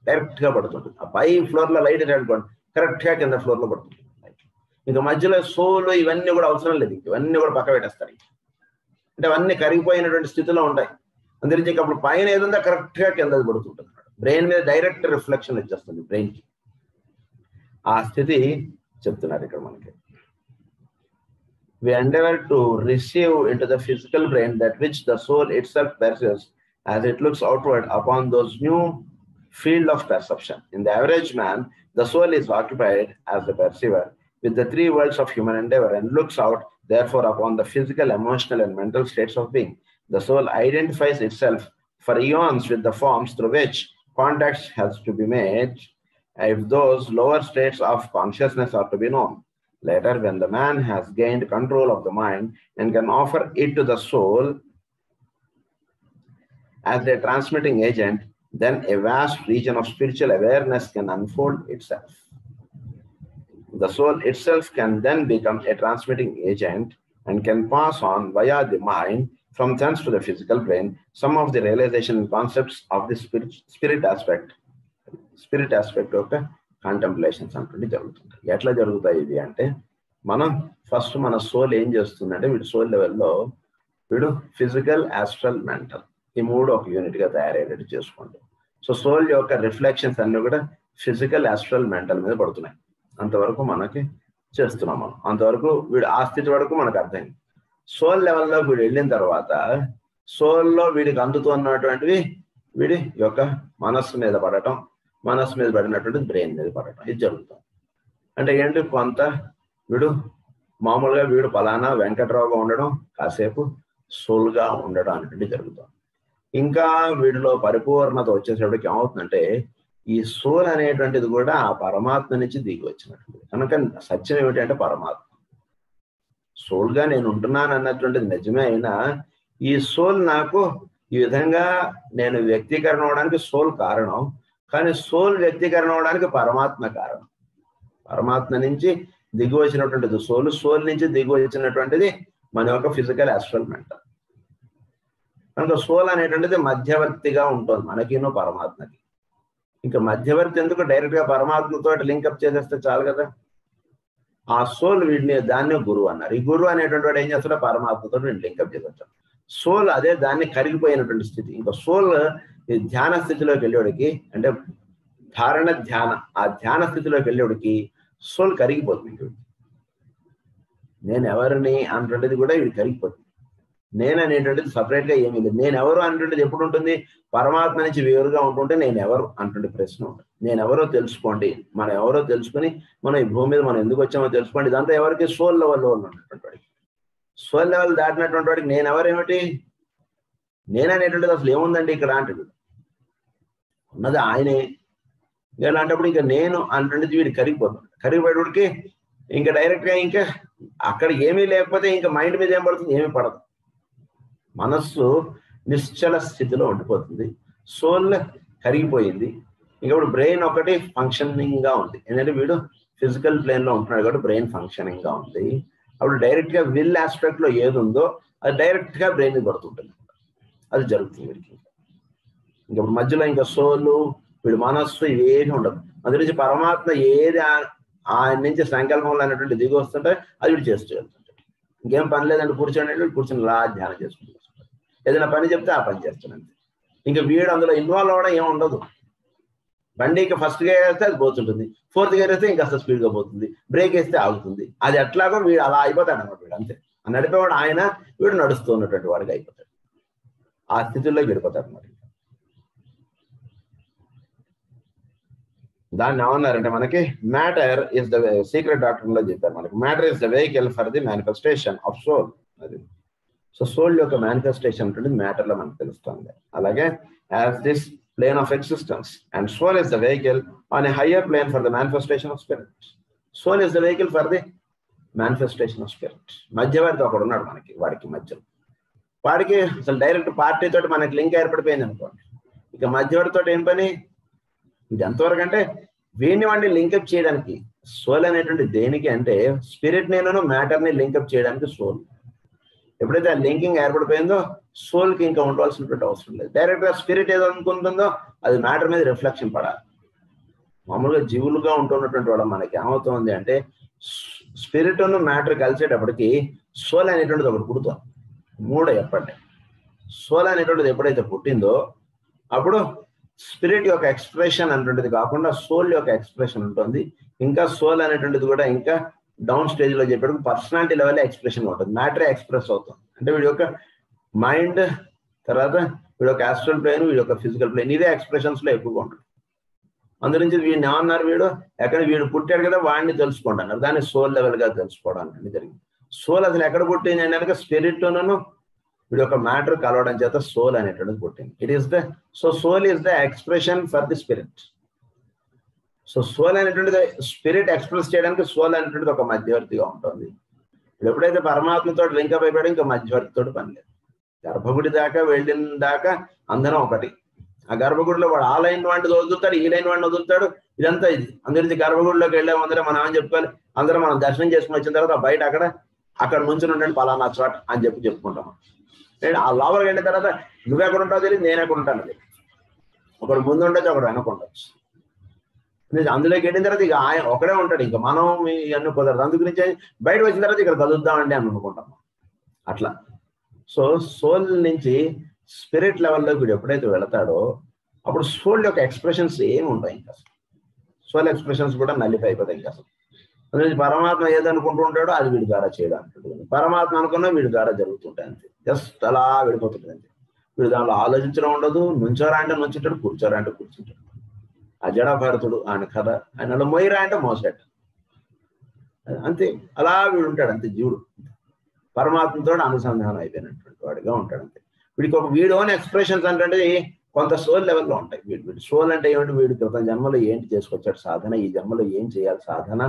డైరెక్ట్ గా పడుతుంటుంది. ఆ పై ఫ్లోర్ లో లైట్ అనుకోండి, కరెక్ట్ గా కింద ఫ్లోర్ లో పడుతుంది. ఇంకా మధ్యలో సోల్ ఇవన్నీ కూడా అవసరం లేదు, ఇవన్నీ కూడా పక్క పెట్టేస్తారు. అంటే అవన్నీ కరిగిపోయినటువంటి స్థితిలో ఉంటాయి. అందుకే అప్పుడు పైన ఏదుందో కరెక్ట్ గా కింద పడుతుంటుంది, బ్రెయిన్ మీద డైరెక్ట్ రిఫ్లెక్షన్ వచ్చేస్తుంది బ్రెయిన్ కి. ఆ స్థితి చెప్తున్నారు ఇక్కడ మనకి. We endeavor to receive into the physical brain that which the soul itself perceives as it looks outward upon those new field of perception. In the average man, the soul is occupied as the perceiver with the three worlds of human endeavor and looks out therefore upon the physical, emotional and mental states of being. The soul identifies itself for eons with the forms through which contact has to be made if those lower states of consciousness are to be known. Later, when the man has gained control of the mind and can offer it to the soul as a transmitting agent, then a vast region of spiritual awareness can unfold itself. The soul itself can then become a transmitting agent and can pass on via the mind from thence to the physical plane some of the realization concepts of the spirit aspect. Spirit aspect of the కంటెంప్లేషన్స్ అంటే జరుగుతుంది. ఎట్లా జరుగుతాయి ఇది అంటే, మనం first మన soul ఏం చేస్తుందంటే, వీడు సోల్ లెవెల్లో వీడు ఫిజికల్, ఆస్ట్రల్, మెంటల్ ఈ మూడు ఒక యూనిట్ గా తయారయ్యేటట్టు చేసుకోండి. సో సోల్ యొక్క రిఫ్లెక్షన్స్ అన్ని కూడా ఫిజికల్, ఆస్ట్రల్, మెంటల్ మీద పడుతున్నాయి. అంతవరకు మనకి చేస్తున్నాం మనం. అంతవరకు వీడు ఆ స్థితి వరకు మనకు అర్థమైంది. సోల్ లెవెల్లో వీడు వెళ్ళిన తర్వాత సోల్లో వీడికి అందుతున్నటువంటివి వీడి యొక్క మనస్సు మీద పడటం, మనస్సు మీద పడినటువంటి బ్రెయిన్ మీద పడటం, ఇది జరుగుతుంది. అంటే ఏంటి, కొంత వీడు మామూలుగా వీడు ఫలానా వెంకట్రావుగా ఉండడం, కాసేపు సోల్గా ఉండడం అనేటువంటి జరుగుతుంది. ఇంకా వీడిలో పరిపూర్ణత వచ్చేసేపటికి ఏమవుతుందంటే, ఈ సోల్ అనేటువంటిది కూడా ఆ పరమాత్మ నుంచి దిగి వచ్చినటువంటి కనుక సత్యం ఏమిటంటే పరమాత్మ. సోల్గా నేను ఉంటున్నాను అన్నటువంటిది నిజమే అయినా ఈ సోల్ నాకు ఈ విధంగా నేను వ్యక్తీకరణ అవడానికి సోల్ కారణం, కానీ సోల్ వ్యక్తీకరణ అవడానికి పరమాత్మ కారణం. పరమాత్మ నుంచి దిగి వచ్చినటువంటిది సోల్, సోల్ నుంచి దిగి వచ్చినటువంటిది మన యొక్క ఫిజికల్, ఆస్ట్రల్, మెంటల్. కనుక సోల్ అనేటువంటిది మధ్యవర్తిగా ఉంటుంది మనకిను పరమాత్మకి. ఇంకా మధ్యవర్తి ఎందుకు, డైరెక్ట్ గా పరమాత్మతో లింకప్ చేసేస్తే చాలు కదా. ఆ సోల్ వీడిని దాన్ని గురువు అన్నారు. ఈ గురువు అనేటువంటి వాడు ఏం చేస్తాడో పరమాత్మతో లింకప్ చేసేస్తాడు. సోల్ అదే దాన్ని కరిగిపోయినటువంటి స్థితి. ఇంకా సోల్ ఈ ధ్యాన స్థితిలోకి వెళ్ళేవాడికి, అంటే ధారణ ధ్యాన, ఆ ధ్యాన స్థితిలోకి వెళ్ళేవాడికి సోల్ కరిగిపోతుంది. నేను ఎవరిని అనేటువంటిది కూడా వీడు కరిగిపోతుంది. నేను అనేటువంటిది సపరేట్ గా ఏమీ లేదు. నేను ఎవరు అనేటువంటిది ఎప్పుడు ఉంటుంది, పరమాత్మ నుంచి వేరుగా ఉంటుంటే నేను ఎవరు అనేటువంటి ప్రశ్న ఉంటుంది. నేను ఎవరో తెలుసుకోండి, మనం ఎవరో తెలుసుకుని మనం ఈ భూమి మీద మనం ఎందుకు వచ్చామో తెలుసుకోండి. ఇదంతా ఎవరికి, సోల్ లెవెల్లో ఉన్నటువంటి వాడికి. సోల్ లెవెల్ దాటినటువంటి వాడికి నేను ఎవరేమిటి, నేను అనేటువంటిది అసలు ఏముందండి ఇక్కడ అంటాడు. ఉన్నది ఆయనే. ఇంకా అలాంటప్పుడు ఇంకా నేను అనేటువంటిది వీడికి కరిగిపోతుంది. కరిగిపోయేవాడికి ఇంకా డైరెక్ట్ గా ఇంకా అక్కడ ఏమీ లేకపోతే ఇంకా మైండ్ మీద ఏం పడుతుంది, ఏమీ పడదు. మనస్సు నిశ్చల స్థితిలో ఉండిపోతుంది. సోల్ కరిగిపోయింది. ఇంకప్పుడు బ్రెయిన్ ఒకటి ఫంక్షనింగ్ గా ఉంది. ఎందుకంటే వీడు ఫిజికల్ ప్లేన్ లో ఉంటున్నాడు కాబట్టి బ్రెయిన్ ఫంక్షనింగ్ గా ఉంది. అప్పుడు డైరెక్ట్ గా విల్ ఆస్పెక్ట్ లో ఏది ఉందో అది డైరెక్ట్ గా బ్రెయిన్ పడుతుంటుంది. అది జరుగుతుంది వీడికి. ఇంకప్పుడు మధ్యలో ఇంకా సోలు, వీడి మనస్సు ఇవేమీ ఉండదు. అది నుంచి పరమాత్మ ఏది ఆయన నుంచి సంకల్పంలో అనేటువంటి దిగి వస్తుంటే అది వీడు చేస్తూ వెళ్తుంటాడు. ఇంకేం పని లేదంటే కూర్చోండి, కూర్చొని లా ధ్యానం చేసుకుంటూ ఏదైనా పని చెప్తే ఆ పని చేస్తానంతే. ఇంకా వీడు అందులో ఇన్వాల్వ్ అవ్వడం ఏమి ఉండదు. బండికి ఫస్ట్ గేర్ వేస్తే అది పోతుంటుంది, ఫోర్త్ గేర్ వేస్తే ఇంకా స్పీడ్గా పోతుంది, బ్రేక్ వేస్తే ఆగుతుంది. అది ఎట్లాగో వీడు అలా అయిపోతాడు అన్నమాట. వీడు అంతే, నడిపేవాడు ఆయన, వీడు నడుస్తూ ఉన్నటువంటి వాడికి అయిపోతాడు. ఆ స్థితిలో విడిపోతాడు అన్నమాట. దాన్ని ఏమన్నారంటే మనకి matter is the secret doctrine లో చెప్పారు మనకి, matter is the vehicle for the manifestation of soul. అది సో సోల్ యొక్క మేనిఫెస్టేషన్ ఉంటుంది మ్యాటర్ లో మనకు తెలుస్తుంది. అలాగే as this plane of existence and soul is the vehicle on a higher plane for the manifestation of spirit. Soul is the vehicle for the manifestation of spirit. మధ్యవర్తి ఒకడు ఉన్నాడు మనకి, వాడికి మధ్యలో. వాడికి అసలు డైరెక్ట్ పార్టీ తోటి మనకి లింక్ ఏర్పడిపోయింది అనుకోండి. ఇక మధ్యవర్తితో ఏం పని, ఇది ఎంతవరకు అంటే వీడిని వాడిని లింకప్ చేయడానికి సోల్ అనేటువంటి దేనికి అంటే స్పిరిట్ నేను మ్యాటర్ని లింకప్ చేయడానికి సోల్. ఎప్పుడైతే ఆ లింకింగ్ ఏర్పడిపోయిందో సోల్కి ఇంకా ఉండవలసినటువంటి అవసరం లేదు. డైరెక్ట్గా స్పిరిట్ ఏదో అనుకుంటుందో అది మ్యాటర్ మీద రిఫ్లెక్షన్ పడాలి. మామూలుగా జీవులుగా ఉంటున్నటువంటి వాడు మనకి ఏమవుతుంది అంటే స్పిరిట్ మ్యాటర్ కలిసేటప్పటికి సోల్ అనేటువంటిది ఒకటి పుడుతుంది. మూడు ఎప్పటి సోల్ అనేటువంటిది ఎప్పుడైతే పుట్టిందో అప్పుడు స్పిరిట్ యొక్క ఎక్స్ప్రెషన్ అనేటువంటిది కాకుండా సోల్ యొక్క ఎక్స్ప్రెషన్ ఉంటుంది. ఇంకా సోల్ అనేటువంటిది కూడా ఇంకా డౌన్ స్టేజ్ లో చెప్పేటప్పుడు పర్సనాలిటీ లెవెల్ ఎక్స్ప్రెషన్ ఉంటుంది. మ్యాటర్ ఎక్స్ప్రెస్ అవుతుంది. అంటే వీడి యొక్క మైండ్, తర్వాత వీడి యొక్క ఆస్ట్రల్ ప్లేన్, వీడి యొక్క ఫిజికల్ ప్లేన్, ఇవే ఎక్స్ప్రెషన్స్ లో ఎక్కువగా ఉంటుంది. అందునుంచి వీడిని ఏమన్నారు, వీడు పుట్టాడు కదా వాడిని తెలుసుకుంటున్నారు, దాన్ని సోల్ లెవెల్ గా తెలుసుకోవడానికి జరిగింది. సోల్ అసలు ఎక్కడ పుట్టింది అంటే స్పిరిట్ వీడి యొక్క మ్యాటర్ కలవడం చేత సోల్ అనేటువంటిది పుట్టింది. It is the soul is the expression for the spirit. Soul అనేటువంటిది స్పిరిట్ ఎక్స్ప్రెస్ చేయడానికి సోల్ అనేటువంటిది ఒక మధ్యవర్తిగా ఉంటుంది. ఎప్పుడైతే పరమాత్మతో లింకప్ అయిపోయాడో ఇంకా మధ్యవర్తితో పని లేదు. గర్భగుడి దాకా వెళ్ళిన దాకా అందరం ఒకటి. ఆ గర్భగుడిలో వాడు ఆ లైన్ వాడిని వదులుతాడు, ఈ లైన్ వాడిని వదులుతాడు, ఇదంతా ఇది. అందరి గర్భగుడిలోకి వెళ్ళే ముందరే మనం ఏమని చెప్పుకోవాలి, అందరం మనం దర్శనం చేసుకుని వచ్చిన తర్వాత బయట అక్కడ నుంచి ఉండండి పలానా చోట అని చెప్పుకుంటాం. ఆ లోపలికి వెళ్ళిన తర్వాత నువ్వెక్కడ ఉంటావు తెలియదు, నేను ఎక్కడ ఉంటాను తెలియదు. ఒకడు ముందు ఉండొచ్చు, ఒకడు వెనక ఉండొచ్చు. అందులోకి వెళ్ళిన తర్వాత ఇక ఆయన ఒకడే ఉంటాడు, ఇంకా మనం ఇవన్నీ కుదరదు. అందుగురించి బయట వచ్చిన తర్వాత ఇక్కడ కదులుద్దామండి అని అనుకుంటాం అట్లా. సోల్ నుంచి స్పిరిట్ లెవెల్లోకి వీడు ఎప్పుడైతే వెళతాడో అప్పుడు సోల్ యొక్క ఎక్స్ప్రెషన్స్ ఏమి ఉంటాయి, ఇంకా సోల్ ఎక్స్ప్రెషన్స్ కూడా నల్లిఫై అయిపోతాయి. ఇంకా అసలు అందులో పరమాత్మ ఏదనుకుంటూ ఉంటాడో అది వీడి ద్వారా చేయడానికి, పరమాత్మ అనుకున్నా వీడి ద్వారా జరుగుతుంటాయి అంతే. జస్ట్ అలా వెళ్ళిపోతుంది అంతే. వీడు దానిలో ఆలోచించడం ఉండదు. నుంచోరా అంటే నుంచుంటాడు, కూర్చోరా అంటే కూర్చుంటాడు. ఆ జడాభారతుడు ఆయన కథ, ఆయన మొయ్యరా అంటే మోసాడు అంతే. అలా వీడు ఉంటాడు అంతే. జీవుడు పరమాత్మతో అనుసంధానం అయిపోయినటువంటి వాడిగా ఉంటాడు అంతే. వీడి ఓన్ ఎక్స్ప్రెషన్స్ అంటే కొంత సోల్ లెవెల్లో ఉంటాయి. వీడి సోల్ అంటే ఏమిటి, వీడి క్రితం జన్మలో ఏంటి చేసుకొచ్చాడు సాధన, ఈ జన్మలో ఏం చేయాలి సాధన,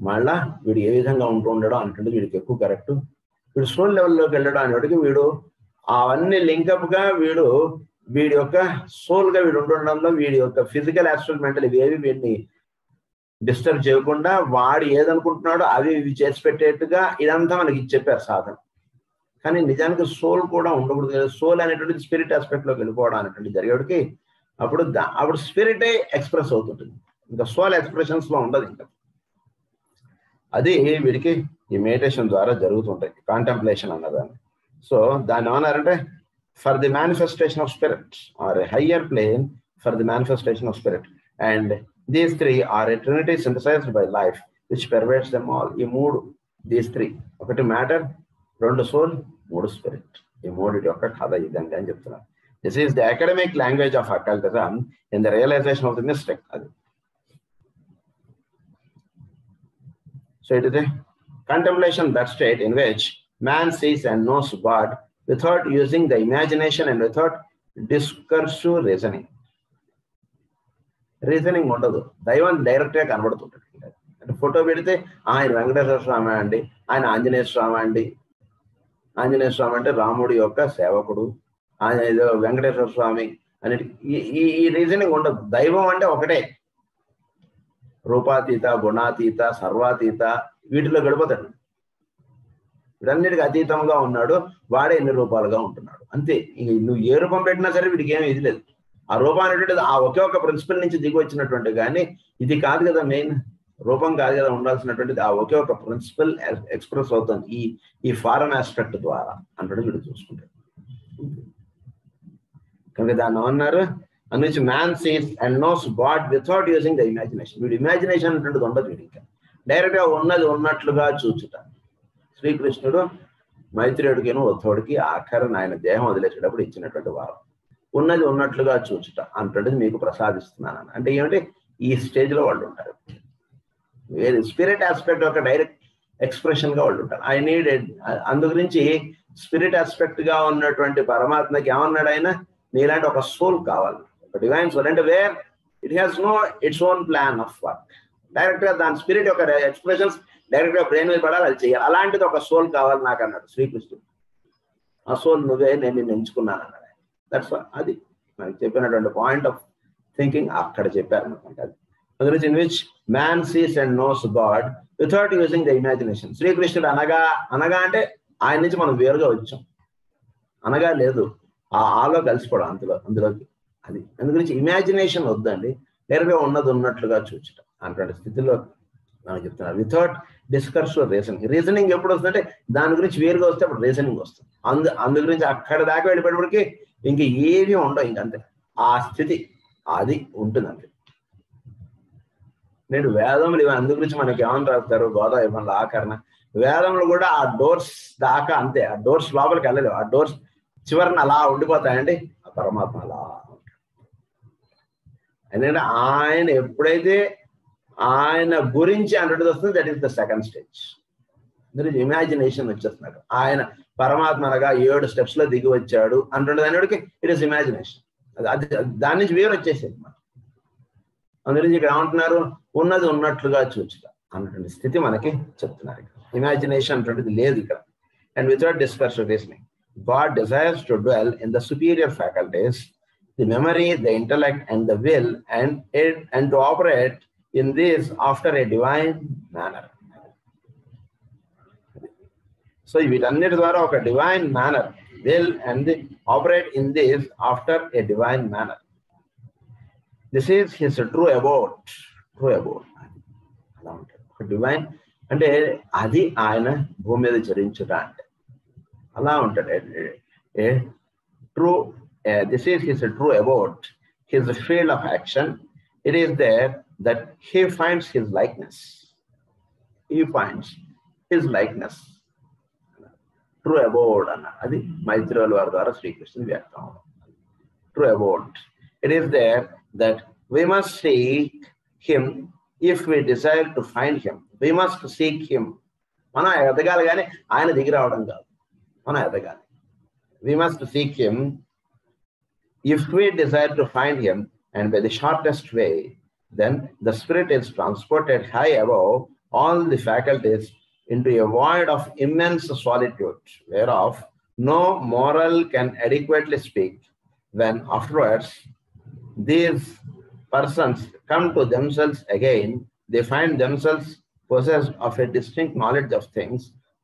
మళ్ళా వీడు ఏ విధంగా ఉంటూ ఉండడం అంటే వీడికి ఎక్కువ కరెక్ట్. వీడు సోల్ లెవెల్లోకి వెళ్ళడం అనేటికి వీడు అవన్నీ లింకప్ గా వీడి యొక్క సోల్ గా వీడు ఉండడంలో వీడి యొక్క ఫిజికల్ యాస్ట్రల్ మెంటల్ ఇవేవి వీడిని డిస్టర్బ్ చేయకుండా వాడు ఏదనుకుంటున్నాడో అవి ఇవి చేసి పెట్టేట్టుగా ఇదంతా మనకి చెప్పారు సాధన. కానీ నిజానికి సోల్ కూడా ఉండకూడదు కదా. సోల్ అనేటువంటిది స్పిరిట్ ఆస్పెక్ట్ లోకి వెళ్ళిపోవడం అనేటువంటి జరిగేటికి అప్పుడు స్పిరిటే ఎక్స్ప్రెస్ అవుతుంటుంది. ఇంకా సోల్ ఎక్స్ప్రెషన్స్ లో ఉండదు. ఇంకా అది వీడికి ఈ మెడిటేషన్ ద్వారా జరుగుతుంటాయి, కాంటెంప్లేషన్ అన్నదాన్ని. దాన్ని ఏమన్నారంటే for the manifestation of spirit or a higher plane for the manifestation of spirit and these three are a trinity synthesised by life which pervades them all. ఈ మూడు, దీస్ త్రీ, ఒకటి matter, రెండు soul, మూడు spirit. ఈ మూడిటి యొక్క కథ ఇదండి అని చెప్తున్నారు. This is the academic language of occultism in the realisation of the mystic. అది it is a contemplation, that state in which man sees and knows God without using the imagination and without discursive reasoning. Reasoning ఉండదు. దైవం direct గా కనబడుతుంటాడు. అంటే photo పెడితే ఆయన వెంకటేశ్వర స్వామి అండి, ఆయన ఆంజనేయ స్వామి అండి. ఆంజనేయ స్వామి అంటే రాముడి యొక్క సేవకుడు, ఆయన ఏదో వెంకటేశ్వర స్వామి అనేది ఈ రీజనింగ్ ఉండదు. దైవం అంటే ఒకటే, రూపాతీత, గుణాతీత, సర్వాతీత, వీటిలో గడిపోతాడు. వీటన్నిటికీ అతీతంగా ఉన్నాడు. వాడే ఎన్ని రూపాలుగా ఉంటున్నాడు అంతే. ఇంక నువ్వు ఏ రూపం పెట్టినా సరే వీడికి ఏమి ఇది లేదు. ఆ రూపం అనేటువంటిది ఆ ఒకే ఒక ప్రిన్సిపల్ నుంచి దిగి వచ్చినటువంటి, కానీ ఇది కాదు కదా మెయిన్ రూపం, కాదు కదా ఉండాల్సినటువంటిది. ఆ ఒకే ఒక ప్రిన్సిపల్ ఎక్స్ప్రెస్ అవుతుంది ఈ ఫారెన్ ఆస్పెక్ట్ ద్వారా అంటే వీడు చూసుకుంటాడు. కనుక దాన్ని ఏమన్నారు, which man sees and knows God without using the imagination. వీడి ఇమాజినేషన్ అనేటువంటిది ఉండదు వీడి. ఇంకా డైరెక్ట్ గా ఉన్నది ఉన్నట్లుగా చూచుట. శ్రీకృష్ణుడు మైత్రేయుడికిను ఉద్ధవుడికి ఆఖరణ ఆయన దేహం వదిలేసేటప్పుడు ఇచ్చినటువంటి వారం, ఉన్నది ఉన్నట్లుగా చూచుట అంటుండేది మీకు ప్రసాదిస్తున్నాను. అంటే ఏమిటి, ఈ స్టేజ్ లో వాళ్ళు ఉంటారు. వేరే స్పిరిట్ ఆస్పెక్ట్ ఒక డైరెక్ట్ ఎక్స్ప్రెషన్ గా వాళ్ళు ఉంటారు. ఐ నీడ్, అందు గురించి స్పిరిట్ ఆస్పెక్ట్ గా ఉన్నటువంటి పరమాత్మకి ఏమన్నాడు ఆయన, నీలాంటి ఒక సోల్ కావాలి, డివైన్ సోల్. అంటే where it has no its own plan of work. Direct గా దాని స్పిరిట్ యొక్క ఎక్స్ప్రెషన్స్ డైరెక్ట్ గా బ్రెయిన్ మీద పడాలి, అది చేయాలి. అలాంటిది ఒక సోల్ కావాలి నాకు అన్నాడు శ్రీకృష్ణుడు. ఆ సోల్ నువ్వే, నేను నిన్ను ఎంచుకున్నాను అన్నాడు. దట్స్ అది మనకి చెప్పినటువంటి పాయింట్ ఆఫ్ థింకింగ్ అక్కడ చెప్పారు అనమాట. అది in which man sees and knows God without using the imagination. శ్రీకృష్ణుడు అనగా అంటే ఆయన నుంచి మనం వేరుగా వచ్చాం, అనగా లేదు, ఆలో కలిసిపోవడం అందులోకి. అది అందుగురించి ఇమాజినేషన్ వద్దండి, నేరుగా ఉన్నది ఉన్నట్లుగా చూచడం అటువంటి స్థితిలో మనం చెప్తున్నారు. వితౌట్ డిస్కర్స్ రీజనింగ్ ఎప్పుడు వస్తుందంటే దాని గురించి వేరుగా వస్తే అప్పుడు రీజనింగ్ వస్తుంది. అందు గురించి అక్కడ దాకా వెళ్ళిపోయేటప్పటికి ఇంక ఏమీ ఉండవు, ఇంకంతే ఆ స్థితి అది ఉంటుంది అంతే. నేను వేదములు ఇవి అందు గురించి మనకి ఏమని రాస్తారు, గోదావరి ఇవ్వాలి ఆకరణ వేదములు కూడా ఆ డోర్స్ దాకా అంతే, ఆ డోర్స్ లోపలికి వెళ్ళలేవు, ఆ డోర్స్ చివరిని అలా ఉండిపోతాయండి. ఆ పరమాత్మ అలా ఎందుకంటే ఆయన ఎప్పుడైతే ఆయన గురించి అంటే వస్తుంది, that is the second stage. Imagination వచ్చేస్తున్నాడు. ఆయన పరమాత్మ అనగా 7 steps లో దిగి వచ్చాడు అంటుండదు అనేటికి ఇట్ ఈస్ ఇమాజినేషన్. అది దాని నుంచి వేరు వచ్చేసేది మనం. అందుగురించి ఇక్కడ ఏమంటున్నారు, ఉన్నది ఉన్నట్లుగా చూచుట అన్నటువంటి స్థితి మనకి చెప్తున్నారు. ఇమాజినేషన్ అటువంటిది లేదు ఇక్కడ. And without discards reasoning God desires to dwell in the superior faculties, the memory, the intellect, and the will, and to operate in this after a divine manner. So వీటన్నిటి ద్వారా ఒక divine manner will and operate in this after a divine manner. This is his true abode. అలా ఉంటాడు. Divine అంటే అది ఆయన భూమి మీద చరించుట అంటే అలా ఉంటాడు. True this is his true abode, his field of action. It is there that he finds his likeness. True abode అన్న అది మైత్రేయుల వారి ద్వారా శ్రీకృష్ణుని వ్యక్తం. True abode. It is there that we must seek him if we desire to find him. We must seek him. మనం ఎదగాలి కానీ ఆయన దిగి రావడం కాదు, మనం ఎదగాలి. We must seek him if we desire to find him, and by the shortest way, then the spirit is transported high above all the faculties into a void of immense solitude, whereof no moral can adequately speak. When afterwards these persons come to themselves again, they find themselves possessed of a distinct knowledge of things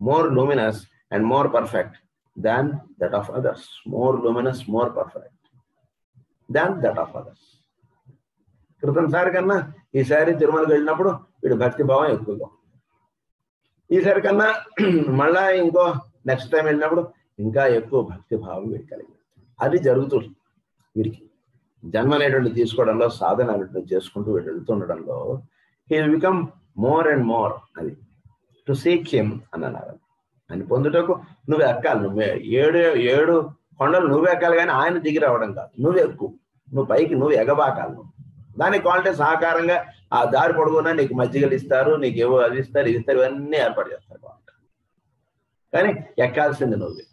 more luminous and more perfect than that of others. More luminous, more perfect than that of others. క్రితంసారి కన్నా ఈసారి తిరుమలకి వెళ్ళినప్పుడు వీడు భక్తి భావం ఎక్కువగా, ఈసారి కన్నా మళ్ళా ఇంకో నెక్స్ట్ టైం వెళ్ళినప్పుడు ఇంకా ఎక్కువ భక్తి భావం వీడి కలిగింది. అది జరుగుతుంది వీడికి. జన్మ అనేటువంటి తీసుకోవడంలో, సాధన అనేటువంటి చేసుకుంటూ వీడు వెళ్తుండడంలో he will become more and more. అది టు సీక్ హిమ్ అని అన్నారు. ఆయన పొందుటకు నువ్వు ఎక్కాలి, ఏడు కొండలు నువ్వు ఎక్కాలి కానీ ఆయన దిగి రావడం కాదు. నువ్వు ఎక్కువ, నువ్వు పైకి నువ్వు ఎగబాకాలి. నువ్వు దానికి కావాలంటే సహకారంగా ఆ దారి పొడుగునా నీకు మజ్జిగలు ఇస్తారు, నీకు ఏవో అది ఇస్తారు, ఇవి ఇస్తారు, ఇవన్నీ ఏర్పాటు చేస్తారు బాగుంటారు. కానీ ఎక్కాల్సింది నువ్వు.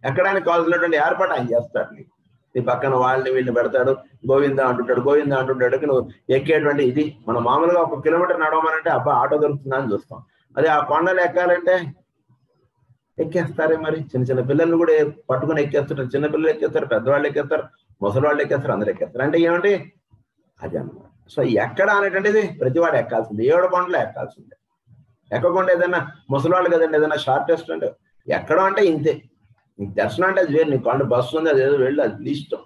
ఎక్కడానికి కావాల్సినటువంటి ఏర్పాటు ఆయన చేస్తాడు. నీ పక్కన వాళ్ళని వీళ్ళని పెడతాడు, గోవింద అంటుంటాడు. నువ్వు ఎక్కేటువంటి ఇది మనం మామూలుగా 1 కిలోమీటర్ నడవమనంటే అబ్బా ఆటో దొరుకుతుందా అని చూస్తాం. అదే ఆ కొండలు ఎక్కాలంటే ఎక్కేస్తారే మరి. చిన్న పిల్లల్ని కూడా పట్టుకుని ఎక్కేస్తుంటారు. చిన్నపిల్లలు ఎక్కేస్తారు, పెద్దవాళ్ళు ఎక్కేస్తారు, ముసలి వాళ్ళు ఎక్కేస్తారు, అందరు ఎక్కేస్తారు. అంటే ఏమిటి అది అన్నమాట. సో ఎక్కడ అనేటువంటిది ప్రతివాడు ఎక్కాల్సిందే. 7 కొండలు ఎక్కాల్సిందే. ఎక్కకుండా ఏదైనా ముసలివాళ్ళు కదండి ఏదైనా షార్టెస్ట్ అంటే ఎక్కడం అంటే ఇంతే. నీకు దర్శనం అంటే అది వేరు, నీకు కొండ బస్సు ఉంది, అది ఏదో వెళ్ళి అది ఇష్టం.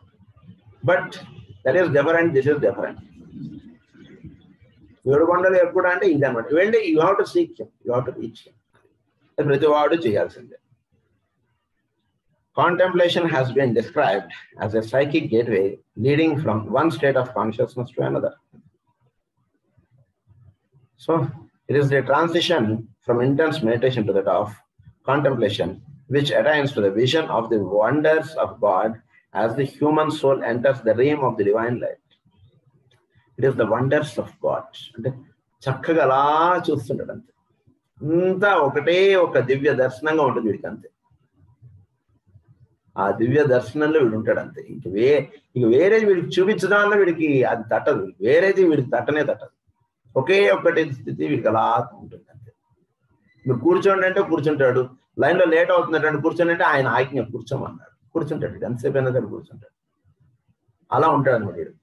But that is different, this is different. 7 కొండలు ఎక్కువ అంటే ఇది అనమాట. వెళ్ళి you have to seek him, you have to reach him. అది ప్రతివాడు చేయాల్సిందే. Contemplation has been described as a psychic gateway leading from one state of consciousness to another. So it is the transition from intense meditation to that of contemplation which attains to the vision of the wonders of God as the human soul enters the realm of the divine light. It is the wonders of God. అంటే చక్కగా అలా చూస్తుంటాడు అంతే. అంతా ఒకటే ఒక దివ్య దర్శనంగా ఉంటుంది వీడికి అంతే. ఆ దివ్య దర్శనంలో వీడు ఉంటాడు అంతే. ఇంక వేరేది వీడికి చూపించడం వల్ల వీడికి అది తట్టదు. వేరేది వీడికి తట్టనే తట్టదు. ఒకే ఒక్కటి స్థితి వీడికి అలా ఉంటుంది అంతే. మీరు కూర్చోండి అంటే కూర్చుంటాడు. లైన్లో లేట్ అవుతుందంటే కూర్చోండి అంటే ఆయన ఆజ్ఞ కూర్చోమన్నాడు, కూర్చుంటాడు. ఎంతసేపు అయినా సరే కూర్చుంటాడు. అలా ఉంటాడు అనమాట వీడు.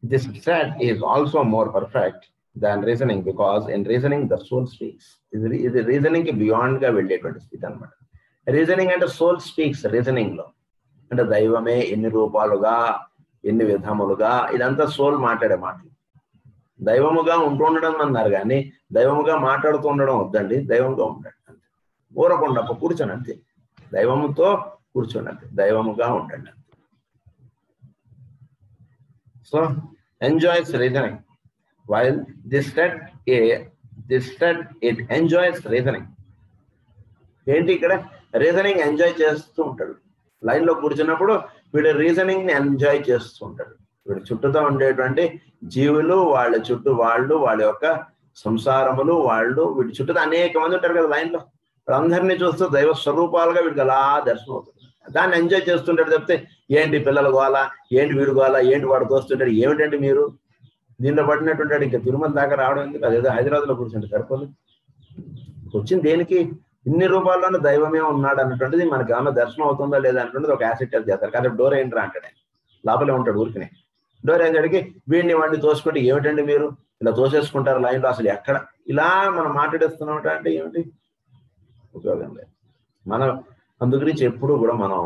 This thread is also more perfect than reasoning because in reasoning the soul speaks. ఇది రీజనింగ్ కి బియాండ్ గా వెళ్ళేటువంటి స్థితి అనమాట. రీజనింగ్ అంటే సోల్ స్పీక్స్. రీజనింగ్ లో అంటే దైవమే ఎన్ని రూపాలుగా ఎన్ని విధములుగా ఇదంతా సోల్ మాట్లాడే మాటలు. దైవముగా ఉంటుండడం అన్నారు కానీ దైవముగా మాట్లాడుతూ ఉండడం వద్దండి. దైవంగా ఉండండి అంతే. ఊరకుండా కూర్చోండి అంతే. దైవముతో కూర్చోండి అంతే. దైవముగా ఉండండి అంతే. So enjoys reasoning while this thread it enjoys reasoning. ఏంటి ఇక్కడ రీజనింగ్ ఎంజాయ్ చేస్తూ ఉంటాడు. లైన్ లో కూర్చున్నప్పుడు వీడు రీజనింగ్ ని ఎంజాయ్ చేస్తూ ఉంటాడు. వీడు చుట్టూతో ఉండేటువంటి జీవులు, వాళ్ళ చుట్టూ వాళ్ళు, వాళ్ళ యొక్క సంసారములు, వాళ్ళు వీడి చుట్టూ అనేక మంది ఉంటారు కదా లైన్ లో. అందరినీ చూస్తూ దైవ స్వరూపాలుగా వీడికి అలా దర్శనం అవుతుంది. దాన్ని ఎంజాయ్ చేస్తుంటాడు. చెప్తే ఏంటి పిల్లలు గోలా, ఏంటి వీడు గోలా, ఏంటి వాడు తోస్తుంటాడు, ఏమిటండి మీరు దీంట్లో పడినట్టుంటాడు. ఇంకా తిరుమల దాకా రావడం ఎందుకు? అదేదో హైదరాబాద్ లో కూర్చుంటే సరిపోలేదు. వచ్చింది దేనికి? ఇన్ని రూపాల్లోనే దైవమే ఉన్నాడు అన్నటువంటిది మనకి ఏమన్నా దర్శనం అవుతుందా లేదా అన్నటువంటిది ఒక యాసిడ్ టెస్ట్ చేస్తారు. కానీ డోర్ ఏంట్రా అంటాడు. లోపలే ఉంటాడు ఊరికినే. డోర్ వేసేడికి వీడిని వాడిని తోసుకుంటే ఏమిటండి మీరు ఇలా తోసేసుకుంటారు లైన్లో, అసలు ఎక్కడ ఇలా మనం మాట్లాడేస్తున్నాం అంటే ఏమిటి ఉపయోగం లేదు. మనం అందు గురించి ఎప్పుడు కూడా మనం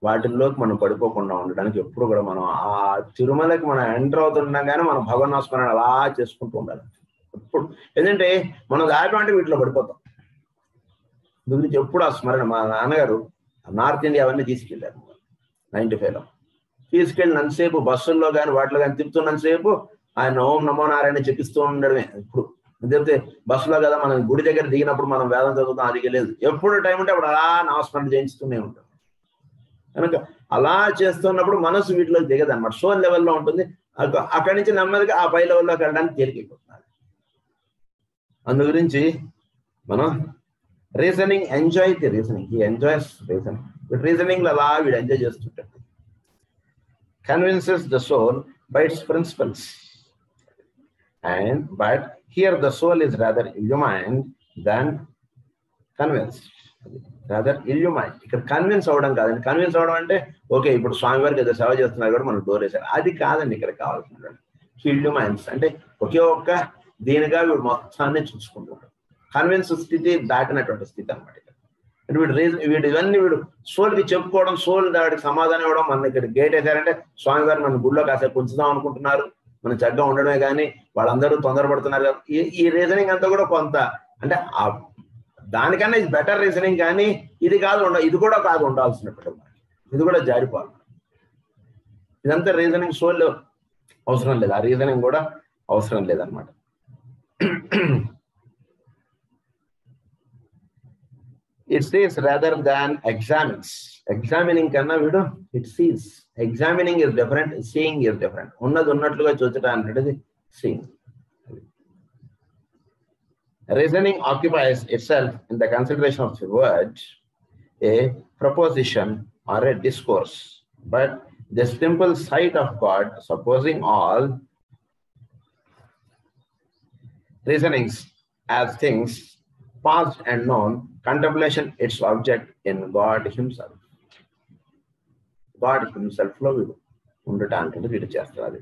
వాటిల్లోకి మనం పడిపోకుండా ఉండడానికి ఎప్పుడు కూడా మనం ఆ తిరుమలకి మనం ఎంటర్ అవుతున్నా కానీ మనం భగవన్నాస్మరణ అలా చేసుకుంటూ ఉండాలి ఎప్పుడు. ఎందుకంటే మనం దాటి అంటే వీటిలో పడిపోతాం. అందు గురించి ఎప్పుడు ఆ స్మరణ. మా నాన్నగారు నార్త్ ఇండియా అవన్నీ తీసుకెళ్ళారు 95లో. తీసుకెళ్ళినంతసేపు బస్సుల్లో కానీ వాటిలో కానీ తిప్పుతున్నంతసేపు ఆయన ఓం నమో నారాయణ చెప్పిస్తూ ఉండడమే. ఇప్పుడు చెప్తే బస్సులో కదా మనం గుడి దగ్గర దిగినప్పుడు మనం వేదం చదువుతాం, అది లేదు. ఎప్పుడు టైం ఉంటే అప్పుడు అలా నామస్మరణ చేయిస్తూనే ఉంటాం. కనుక అలా చేస్తున్నప్పుడు మనసు వీటిలోకి దిగదు అనమాట. సోల్ లెవెల్లో ఉంటుంది. అక్కడి నుంచి నెమ్మదిగా ఆ పై లెవెల్లోకి వెళ్ళడానికి తేలికైపోతున్నారు. అందు గురించి మనం reasoning enjoy the reasoning. He enjoys reasoning. Reasoning అలా వీడు ఎంజాయ్ చేస్తుంటాడు. Convinces the soul by its principles, but here the soul is rather illumined than convinced. Rather illumined. ఇక్కడ కన్విన్స్ అవడం కాదండి. కన్విన్స్ అవడం అంటే ఓకే ఇప్పుడు స్వామివారికి ఏదో సేవ చేస్తున్నారు కూడా మనం డోర్ వేసారు, అది కాదండి ఇక్కడ కావాల్సిన. ఇల్యూమైన్స్ అంటే ఒకే ఒక్క దీనిగా వీడు మొత్తాన్ని చూసుకుంటున్నాడు. కన్విన్స్ స్థితి దాటినటువంటి స్థితి అనమాట. అంటే వీడు ఇవన్నీ వీడు సోల్కి చెప్పుకోవడం, సోల్ దాడికి సమాధానం ఇవ్వడం. మన ఇక్కడ గేట్ వేసారంటే స్వామివారు మన గుళ్ళో కాసేపు ఉంచుదాం అనుకుంటున్నారు, మనం చక్కగా ఉండడమే కానీ వాళ్ళందరూ తొందరపడుతున్నారు. ఈ రీజనింగ్ అంతా కూడా కొంత అంటే దానికన్నా ఇది బెటర్ రీజనింగ్, కానీ ఇది కాదు ఇది కూడా కాదు ఉండాల్సినప్పుడు. ఇది కూడా జారిపోవాలి. ఇదంతా రీజనింగ్ సోల్ అవసరం లేదు. ఆ రీజనింగ్ కూడా అవసరం లేదనమాట. It sees rather than examines. Examining కన్నా వీడు it sees. Examining is different, seeing is different. ఉన్నది ఉన్నట్లుగా చూచడం అనేది seeing. Reasoning occupies itself in the consideration of the word, a proposition or a discourse. But the simple sight of God, supposing all reasonings as things past and known, contemplation its object in God himself. God himself లో వీడు ఉండటానికి వీడు చేస్తారు.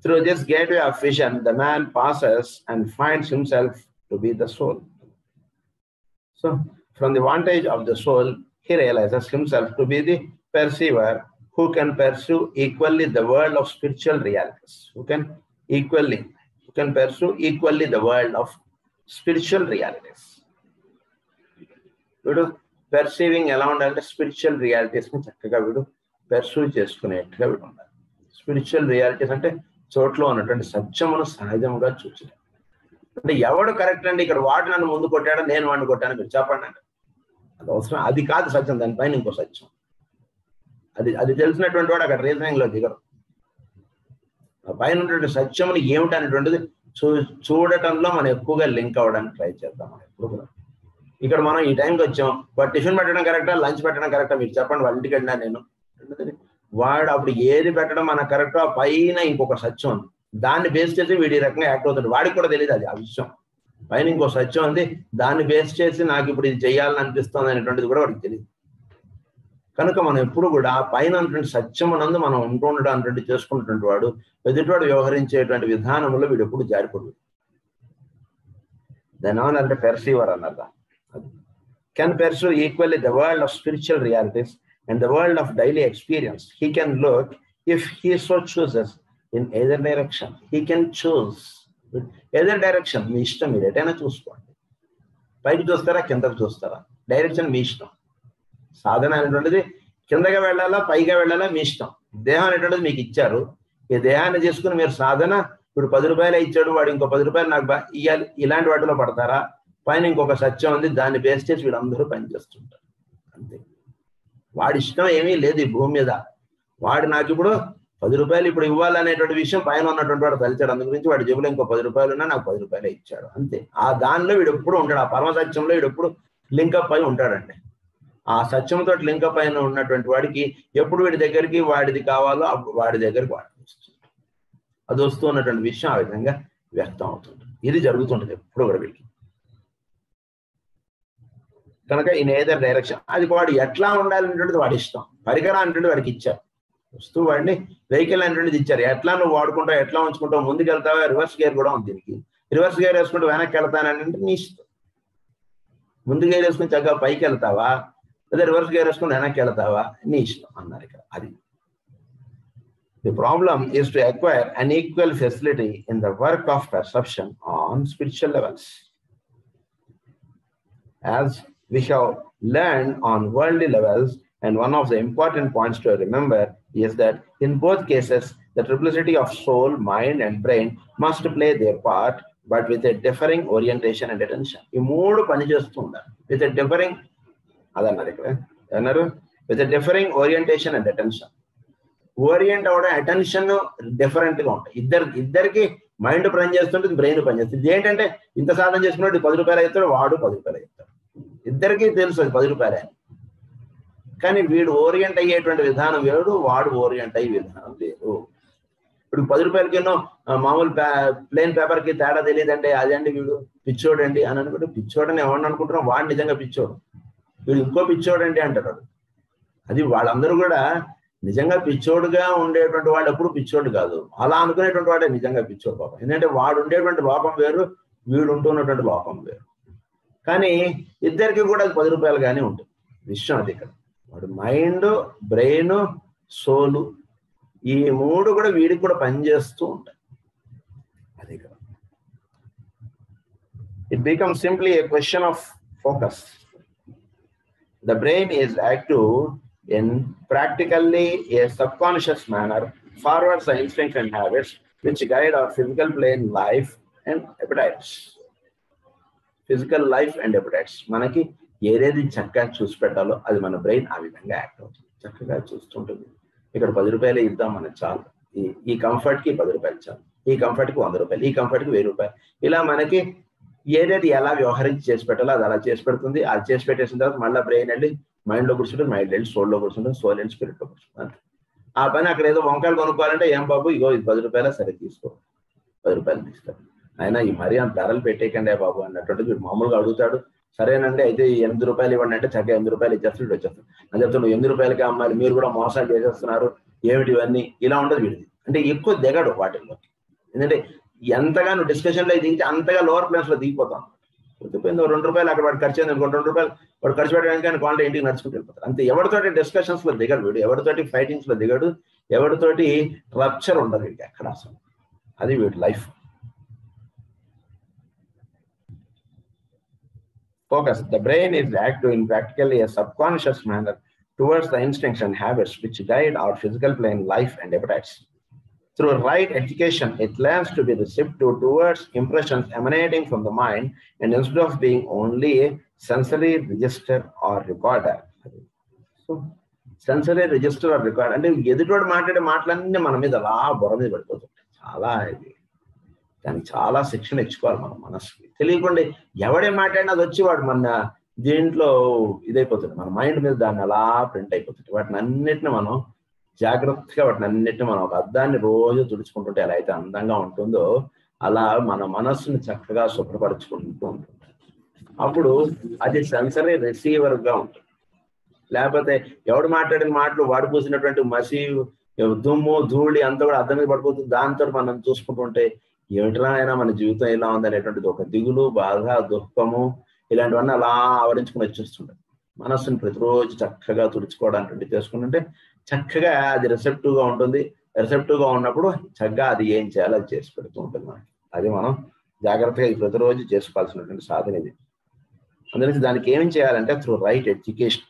Through this gateway of vision, the man passes and finds himself to be the soul. So, from the vantage of the soul, he realizes himself to be the perceiver who can pursue equally the world of spiritual realities. Who can pursue equally the world of spiritual realities. వీడు perceiving ఎలా ఉండాలంటే spiritual రియాలిటీస్ని చక్కగా వీడు పెర్సూ చేసుకునేట్టుగా వీడు ఉండాలి. Spiritual realities అంటే చోట్లో ఉన్నటువంటి సత్యమును సహజంగా చూచడం. అంటే ఎవడు కరెక్ట్ అండి, ఇక్కడ వాడు నన్ను ముందు కొట్టాడో నేను వాడిని కొట్టాను మీరు చెప్పండి అంటే అది అవసరం. అది కాదు సత్యం, దానిపైన ఇంకో సత్యం. అది తెలిసినటువంటి వాడు అక్కడ రీజనింగ్లో దిగరు. ఆ పైన ఉన్నటువంటి సత్యముని ఏమిటి అనేటువంటిది చూడటంలో మనం ఎక్కువగా లింక్ అవ్వడానికి ట్రై చేద్దాం ఎప్పుడు కూడా. ఇక్కడ మనం ఈ టైంకి వచ్చాం, వాడు టిఫిన్ పెట్టడం కరెక్టా, లంచ్ పెట్టడం కరెక్టా మీరు చెప్పండి, వాళ్ళ ఇంటికి వెళ్ళినా నేను. వాడు అప్పుడు ఏది పెట్టడం మనకు కరెక్టో ఆ పైన ఇంకొక సత్యం ఉంది, దాన్ని బేస్ చేసి వీడి రకంగా యాక్ట్ అవుతాడు. వాడికి కూడా తెలియదు అది ఆ విషయం. పైన ఇంకో సత్యం ఉంది, దాన్ని బేస్ చేసి నాకు ఇప్పుడు ఇది చేయాలని అనిపిస్తుంది అనేటువంటిది కూడా వాడికి తెలియదు. కనుక మనం ఎప్పుడు కూడా పైన అన్నటువంటి సత్యమునందు మనం ఉంటూ ఉండడం అన్నటువంటి చేసుకున్నటువంటి వాడు ఎదుటివాడు వ్యవహరించేటువంటి విధానంలో వీడు ఎప్పుడు జారిపడు. దాని ఏమన్నారంటే పెర్సీవర్ అన్నారు. Can perceive equally the world of spiritual realities and the world of daily experience. He can look if he so chooses in either direction. He can choose either direction. మీ ఇష్టం, మీరు ఎటైనా చూసుకోండి. పైకి చూస్తారా, కిందకు చూస్తారా, డైరెక్షన్ మీ ఇష్టం. సాధన అనేటువంటిది కిందగా వెళ్ళాలా, పైగా వెళ్ళాలా, మీ ఇష్టం. దేహం అనేటువంటిది మీకు ఇచ్చారు. ఈ దేహాన్ని చేసుకుని మీరు సాధన, ఇప్పుడు 10 రూపాయలు ఇచ్చాడు, వాడు ఇంకో 10 రూపాయలు నాకు ఇవ్వాలి, ఇలాంటి వాటిలో పడతారా? పైన ఇంకొక సత్యం ఉంది, దాన్ని బేస్ చేసి వీళ్ళందరూ పనిచేస్తుంటారు. అంతే. వాడి ఇష్టం ఏమీ లేదు ఈ భూమి మీద. వాడు నాకు ఇప్పుడు 10 రూపాయలు ఇప్పుడు ఇవ్వాలనేటువంటి విషయం పైన ఉన్నటువంటి వాడు తలిచాడు. అందు గురించి వాడి జేబులో ఇంకో 10 రూపాయలు ఉన్నా నాకు 10 రూపాయలు ఇచ్చాడు. అంతే. ఆ దానిలో వీడు ఎప్పుడు ఉంటాడు, ఆ పరమ సత్యంలో వీడు ఎప్పుడు లింకప్ అయి ఉంటాడండి. ఆ సత్యంతో లింకప్ అయిన ఉన్నటువంటి వాడికి ఎప్పుడు వీడి దగ్గరికి వాడిది కావాలో వాడి దగ్గరికి వాడి వస్తుంది. అది వస్తూ ఉన్నటువంటి విషయం ఆ విధంగా వ్యక్తం అవుతుంది. ఇది జరుగుతుంటుంది ఎప్పుడు కూడా వీడికి. కనుక ఇన్ ఏదర్ డైరెక్షన్. అది వాడు ఎట్లా ఉండాలనేటువంటిది వాడి ఇష్టం. పరికరం అనేటువంటి వాడికి ఇచ్చారు, వస్తువు వాడిని వెహికల్ అనేటువంటిది ఇచ్చారు. ఎట్లా నువ్వు వాడుకుంటావు, ఎట్లా ఉంచుకుంటావు, ముందుకు వెళ్తావా, రివర్స్ గేర్ కూడా ఉంది దీనికి. రివర్స్ గేర్ వేసుకుంటూ వెనక్కి వెళ్తానంటే నీ ఇష్టం. ముందు గేర్ వేసుకుని చక్కగా పైకి వెళ్తావా, లేదా రివర్స్ గేర్ వేసుకుని వెనక్కి వెళ్తావా, నీ ఇష్టం అన్నారు ఇక్కడ. అది the problem is to acquire an equal facility in the work of perception on spiritual levels. As we have learned on worldly levels, and one of the important points to remember is that in both cases the triplicity of soul, mind and brain must play their part, but with a differing orientation and attention. ఈ మూడు పని చేస్తూ ఉండాలి. with a differing అదన్నారు ఇక్కడ అన్నారు with a differing orientation and attention. Orient అవడం, attention different గా ఉంటాయి. ఇద్దరికి మైండ్ పని చేస్తుంటే బ్రెయిన్ పని చేస్తుంది. ఇది ఏంటంటే ఇంత సాధన చేసుకున్నట్టు 10 రూపాయలు అవుతాడు, వాడు 10 రూపాయలు అవుతాడు. ఇద్దరికీ తెలుసు అది 10 రూపాయలే. కానీ వీడు ఓరియంట్ అయ్యేటువంటి విధానం వేరు, వాడు ఓరియంట్ అయ్యే విధానం వేరు. ఇప్పుడు 10 రూపాయలకి ఎన్నో మామూలు ప్లేన్ పేపర్ కి తేడా తెలియదంటే అదండి వీడు పిచ్చోడండి అని అనుకుంటే, పిచ్చోడని ఎవరిని అనుకుంటున్నాం, వాడు నిజంగా పిచ్చోడు, వీడు ఇంకో పిచ్చోడండి అంటారు. అది వాళ్ళందరూ కూడా నిజంగా పిచ్చోడుగా ఉండేటువంటి వాడు ఎప్పుడు పిచ్చోడు కాదు. అలా అనుకునేటువంటి వాడే నిజంగా పిచ్చోడు పాపం. ఎందుకంటే వాడు ఉండేటువంటి లోపం వేరు, వీడు ఉంటున్నటువంటి లోపం వేరు. కానీ ఇద్దరికి కూడా అది 10 రూపాయలుగానే ఉంటుంది. విషయం అది ఇక్కడ. వాడు మైండ్, బ్రెయిన్, సోలు ఈ మూడు కూడా వీడికి కూడా పనిచేస్తూ ఉంటాయి. అది ఇక్కడ. It becomes simply A question of focus. The brain is active in practically a subconscious manner, forwards the instincts and habits which guide our physical plane life and appetites. Physical life and appetites. మనకి ఏదేది చక్కగా చూసి పెట్టాలో అది మన brain ఆ విధంగా act అవుతుంది, చక్కగా చూస్తుంటుంది. ఇక్కడ 10 రూపాయలు ఇద్దాం మనకు చాలు, ఈ కంఫర్ట్కి 10 రూపాయలు చాలు, ఈ కంఫర్ట్కి 100 రూపాయలు, ఈ కంఫర్ట్కి 1000 రూపాయలు. ఇలా మనకి ఏదేది ఎలా వ్యవహరించి చేసి పెట్టాలో అది అలా చేసి పెడుతుంది. అది చేసి పెట్టేసిన తర్వాత మళ్ళీ బ్రెయిన్ వెళ్ళి మైండ్లో కూర్చుంటుంది, మైండ్ వెళ్ళి సోల్లో కూర్చుంటుంది, సోల్ వెళ్ళి స్పిరిట్లో కూర్చుంటుంది. ఆ పని అక్కడ ఏదో వంకాయలు కొనుక్కోవాలంటే ఏం బాబు ఇగో ఇది 10 రూపాయలు, సరే తీసుకో, 10 రూపాయలు తీసుకో, అయినా ఈ మరీ అంత ధరలు పెట్టేకండి బాబు అన్నట్టు వీడు మామూలుగా అడుగుతాడు. సరేనండి అయితే 8 రూపాయలు ఇవ్వండి అంటే చక్కగా 8 రూపాయలు ఇచ్చేస్తాడు, వచ్చేస్తాడు. అని చెప్తాను 8 రూపాయలకి అమ్మాలి, మీరు కూడా మోసాలు చేసేస్తున్నారు, ఏమిటి ఇవన్నీ, ఇలా ఉండదు వీడిది. అంటే ఎక్కువ దిగడు వాటిల్లోకి. ఎందుకంటే ఎంతగా నువ్వు డిస్కషన్లో దిగితే అంతగా లోవర్ ప్లేన్స్ లో దిగిపోతాం. పోయింది 2 రూపాయలు అక్కడ వాడు ఖర్చు అయింది, 2 రూపాయలు వాడు ఖర్చు పెట్టడానికి కానీ కావాలంటే ఇంటికి నడుచుకుంటూ వెళ్ళిపోతారు. అంతే. ఎవరితోటి డిస్కషన్స్ లో దిగడు వీడు, ఎవరితోటి ఫైటింగ్స్ లో దిగడు, ఎవరితోటి రప్చర్ ఉండదు వీడికి ఎక్కడ అసలు. అది వీడి life. Focus. The brain is active in practically a subconscious manner towards the instincts and habits which guide our physical plane life and appetites. Through right education, it learns to be receptive towards impressions emanating from the mind, and instead of being only a sensory register or recorder. So, sensory register or recorder అంటే ఎదుటోడు మాట్లాడే మాటలన్నీ మన మీద అలా బుర్ర మీద పడిపోతుంటాయి. చాలా ఇది దానికి చాలా శిక్షణ ఇచ్చుకోవాలి మన మనసుకి. తెలియకుండా ఎవడే మాట్లాడినా అది వచ్చి వాడు మన దీంట్లో ఇదైపోతుంది, మన మైండ్ మీద దాన్ని అలా ప్రింట్ అయిపోతుంది. వాటిని అన్నిటిని మనం జాగ్రత్తగా మనం ఒక అద్దాన్ని రోజు తుడుచుకుంటుంటే ఎలా అయితే అందంగా ఉంటుందో అలా మన మనస్సుని చక్కగా శుభ్రపరచుకుంటూ ఉంటుంది. అప్పుడు అది సెన్సరీ రిసీవర్ గా ఉంటుంది. లేకపోతే ఎవడు మాట్లాడిన మాటలు వాడు పూసినటువంటి మసి దుమ్ము ధూళి అంతా కూడా అద్దం మీద పడిపోతుంది. దాంతో మనం చూసుకుంటుంటే ఏమిట్రా అయినా మన జీవితం ఎలా ఉందనేటువంటిది ఒక దిగులు, బాధ, దుఃఖము ఇలాంటివన్నీ అలా ఆవరించుకుని వచ్చేస్తుంటాయి. మనస్సుని ప్రతిరోజు చక్కగా తుడుచుకోవడానికి చేసుకుంటుంటే చక్కగా అది రిసెప్టివ్ గా ఉంటుంది. రిసెప్టివ్ గా ఉన్నప్పుడు చక్కగా అది ఏం చేయాలో అది చేసి పెడుతూ ఉంటుంది మనకి. అది మనం జాగ్రత్తగా ప్రతిరోజు చేసుకోవాల్సినటువంటి సాధన ఇది. అందుకని దానికి ఏం చేయాలంటే through right education,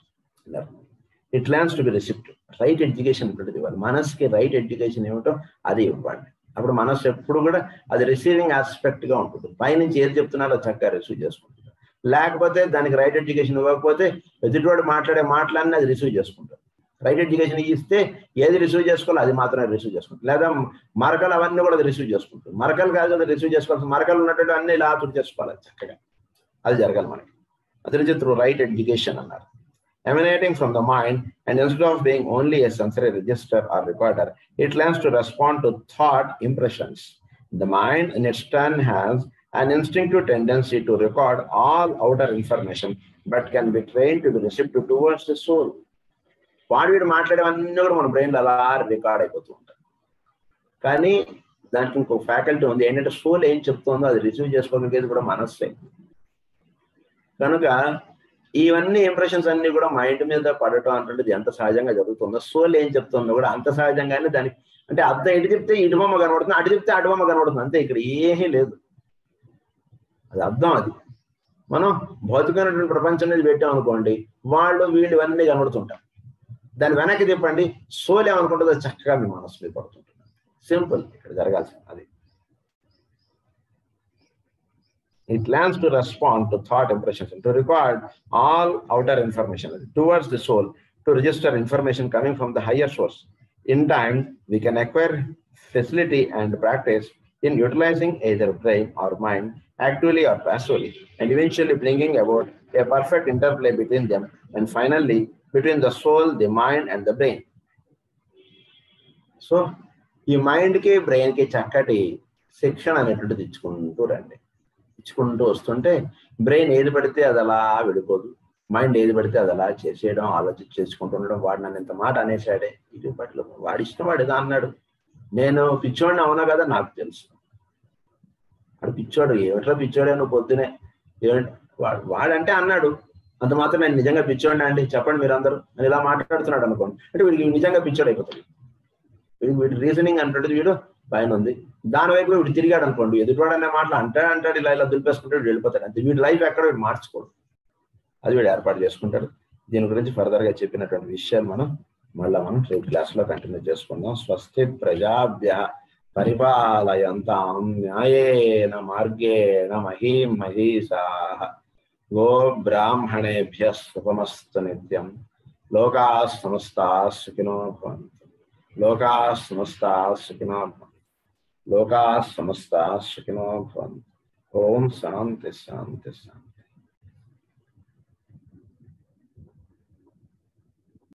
it learns to be receptive. Right education ఉంటుంది ఇవ్వాలి. మనసుకి రైట్ ఎడ్యుకేషన్ ఏమిటో అది ఇవ్వండి. అప్పుడు మనసు ఎప్పుడు కూడా అది రిసీవింగ్ ఆస్పెక్ట్ గా ఉంటుంది. పైనుంచి ఏది చెప్తున్నారో చక్కగా రిసీవ్ చేసుకుంటుంది. లేకపోతే దానికి రైట్ ఎడ్యుకేషన్ ఇవ్వకపోతే ఎదుటివాడు మాట్లాడే మాటలన్నీ అది రిసీవ్ చేసుకుంటారు. రైట్ ఎడ్యుకేషన్ ఇస్తే ఏది రిసీవ్ చేసుకోవాలో అది మాత్రమే రిసీవ్ చేసుకుంటారు. లేదా మరకలు అవన్నీ కూడా అది రిసీవ్ చేసుకుంటారు. మరకలు కాదు కదా రిసీవ్ చేసుకోవాల్సిన, మరకలు ఉన్నటువంటి అన్ని ఇలా తుడి చేసుకోవాలి చక్కగా. అది జరగాలి మనకి. అది త్రూ రైట్ ఎడ్యుకేషన్ అన్నారు. Emanating from the mind, and instead of being only a sensory register or recorder, it learns to respond to thought impressions. The mind, in its turn, has an instinctive tendency to record all outer information, but can be trained to be receptive towards the soul. వాడు మాట్లాడేవన్నీ కూడా మన బ్రెయిన్లో అలా record అయిపోతూ ఉంటాయి. కానీ దానికి ఇంకొక ఫ్యాకల్టీ ఉంది ఏంటంటే సోల్ ఏం చెప్తుందో అది రిసీవ్ చేసుకోగలిగేది కూడా మనస్సే. కనుక ఇవన్నీ ఇంప్రెషన్స్ అన్ని కూడా మైండ్ మీద పడటం అంటే ఎంత సహజంగా జరుగుతుందో, సోల్ ఏం చెప్తుందో కూడా అంత సహజంగానే దానికి, అంటే అర్థం ఇటు చెప్తే ఇటు బొమ్మ కనబడుతుంది, అటు చెప్తే అటు బొమ్మ కనబడుతుంది, అంతే. ఇక్కడ ఏమీ లేదు. అది అర్థం. అది మనం భౌతికమైనటువంటి ప్రపంచం మీద పెట్టాం అనుకోండి, వాళ్ళు వీళ్ళు ఇవన్నీ కనబడుతుంటారు. దాని వెనక్కి చెప్పండి, సోల్ ఏమనుకుంటుందో చక్కగా మీ మనసు మీద పడుతుంటుంది. సింపుల్ ఇక్కడ జరగాల్సింది అది. It learns to respond to thought impressions and to record all outer information towards the soul, to register information coming from the higher source. In time, we can acquire facility and practice in utilizing either brain or mind actively or passively, and eventually bringing about a perfect interplay between them, and finally between the soul, the mind, and the brain. So, ఈ మైండ్కి బ్రెయిన్కి చక్కటి శిక్షణ అనేటువంటిది ఇచ్చుకుంటూ రండి. ఇచ్చుకుంటూ వస్తుంటే బ్రెయిన్ ఏది పడితే అది అలా వెళ్ళిపోదు, మైండ్ ఏది పడితే అది అలా చేసేయడం, ఆలోచించి చేసుకుంటూ ఉండడం. వాడు నన్ను ఇంత మాట అనేసాడే, ఇది పట్ల వాడి ఇష్టం, వాడు ఏదో అన్నాడు, నేను పిచ్చోడిని అవునా కదా నాకు తెలుసు. వాడు పిచ్చోడు, ఏమిట్రా పిచ్చోడే నువ్వు పొద్దునే, వాడంటే అన్నాడు అంత మాత్రం నేను నిజంగా పిచ్చోడినా అండి చెప్పండి మీరందరూ అని ఇలా మాట్లాడుతున్నాడు అనుకోండి, అంటే వీడికి నిజంగా పిచ్చోడు అయిపోతుంది. వీడి రీజనింగ్ అంటే వీడు పైన ఉంది, దాని వైపు వీడు తిరిగాడు అనుకోండి, ఎదుటివాడు అనే మాటలు అంటాడు ఇలా ఇలా దులిపేసుకుంటాడు, వెళ్ళిపోతాడు. అంతే. వీడి లైఫ్ ఎక్కడ వీడు మార్చుకోడు, అది వీడు ఏర్పాటు చేసుకుంటాడు. దీని గురించి ఫర్దర్ గా చెప్పినటువంటి విషయాలు మనం రేపు క్లాస్ లో కంటిన్యూ చేసుకుందాం. స్వస్తి ప్రజాభ్య పరిపాలయంతాం న్యాయేన మార్గేణ మహీం మహీషాః గో బ్రాహ్మణేభ్యః శుభమస్తు నిత్యం. లోకాః సమస్తాః సుఖినో భవంతు. లోకాః సమస్తాః సుఖినో భవంతు. లోకాః సమస్తాః సుఖినో భవంతు. ఓం శాంతి శాంతి శాంతి.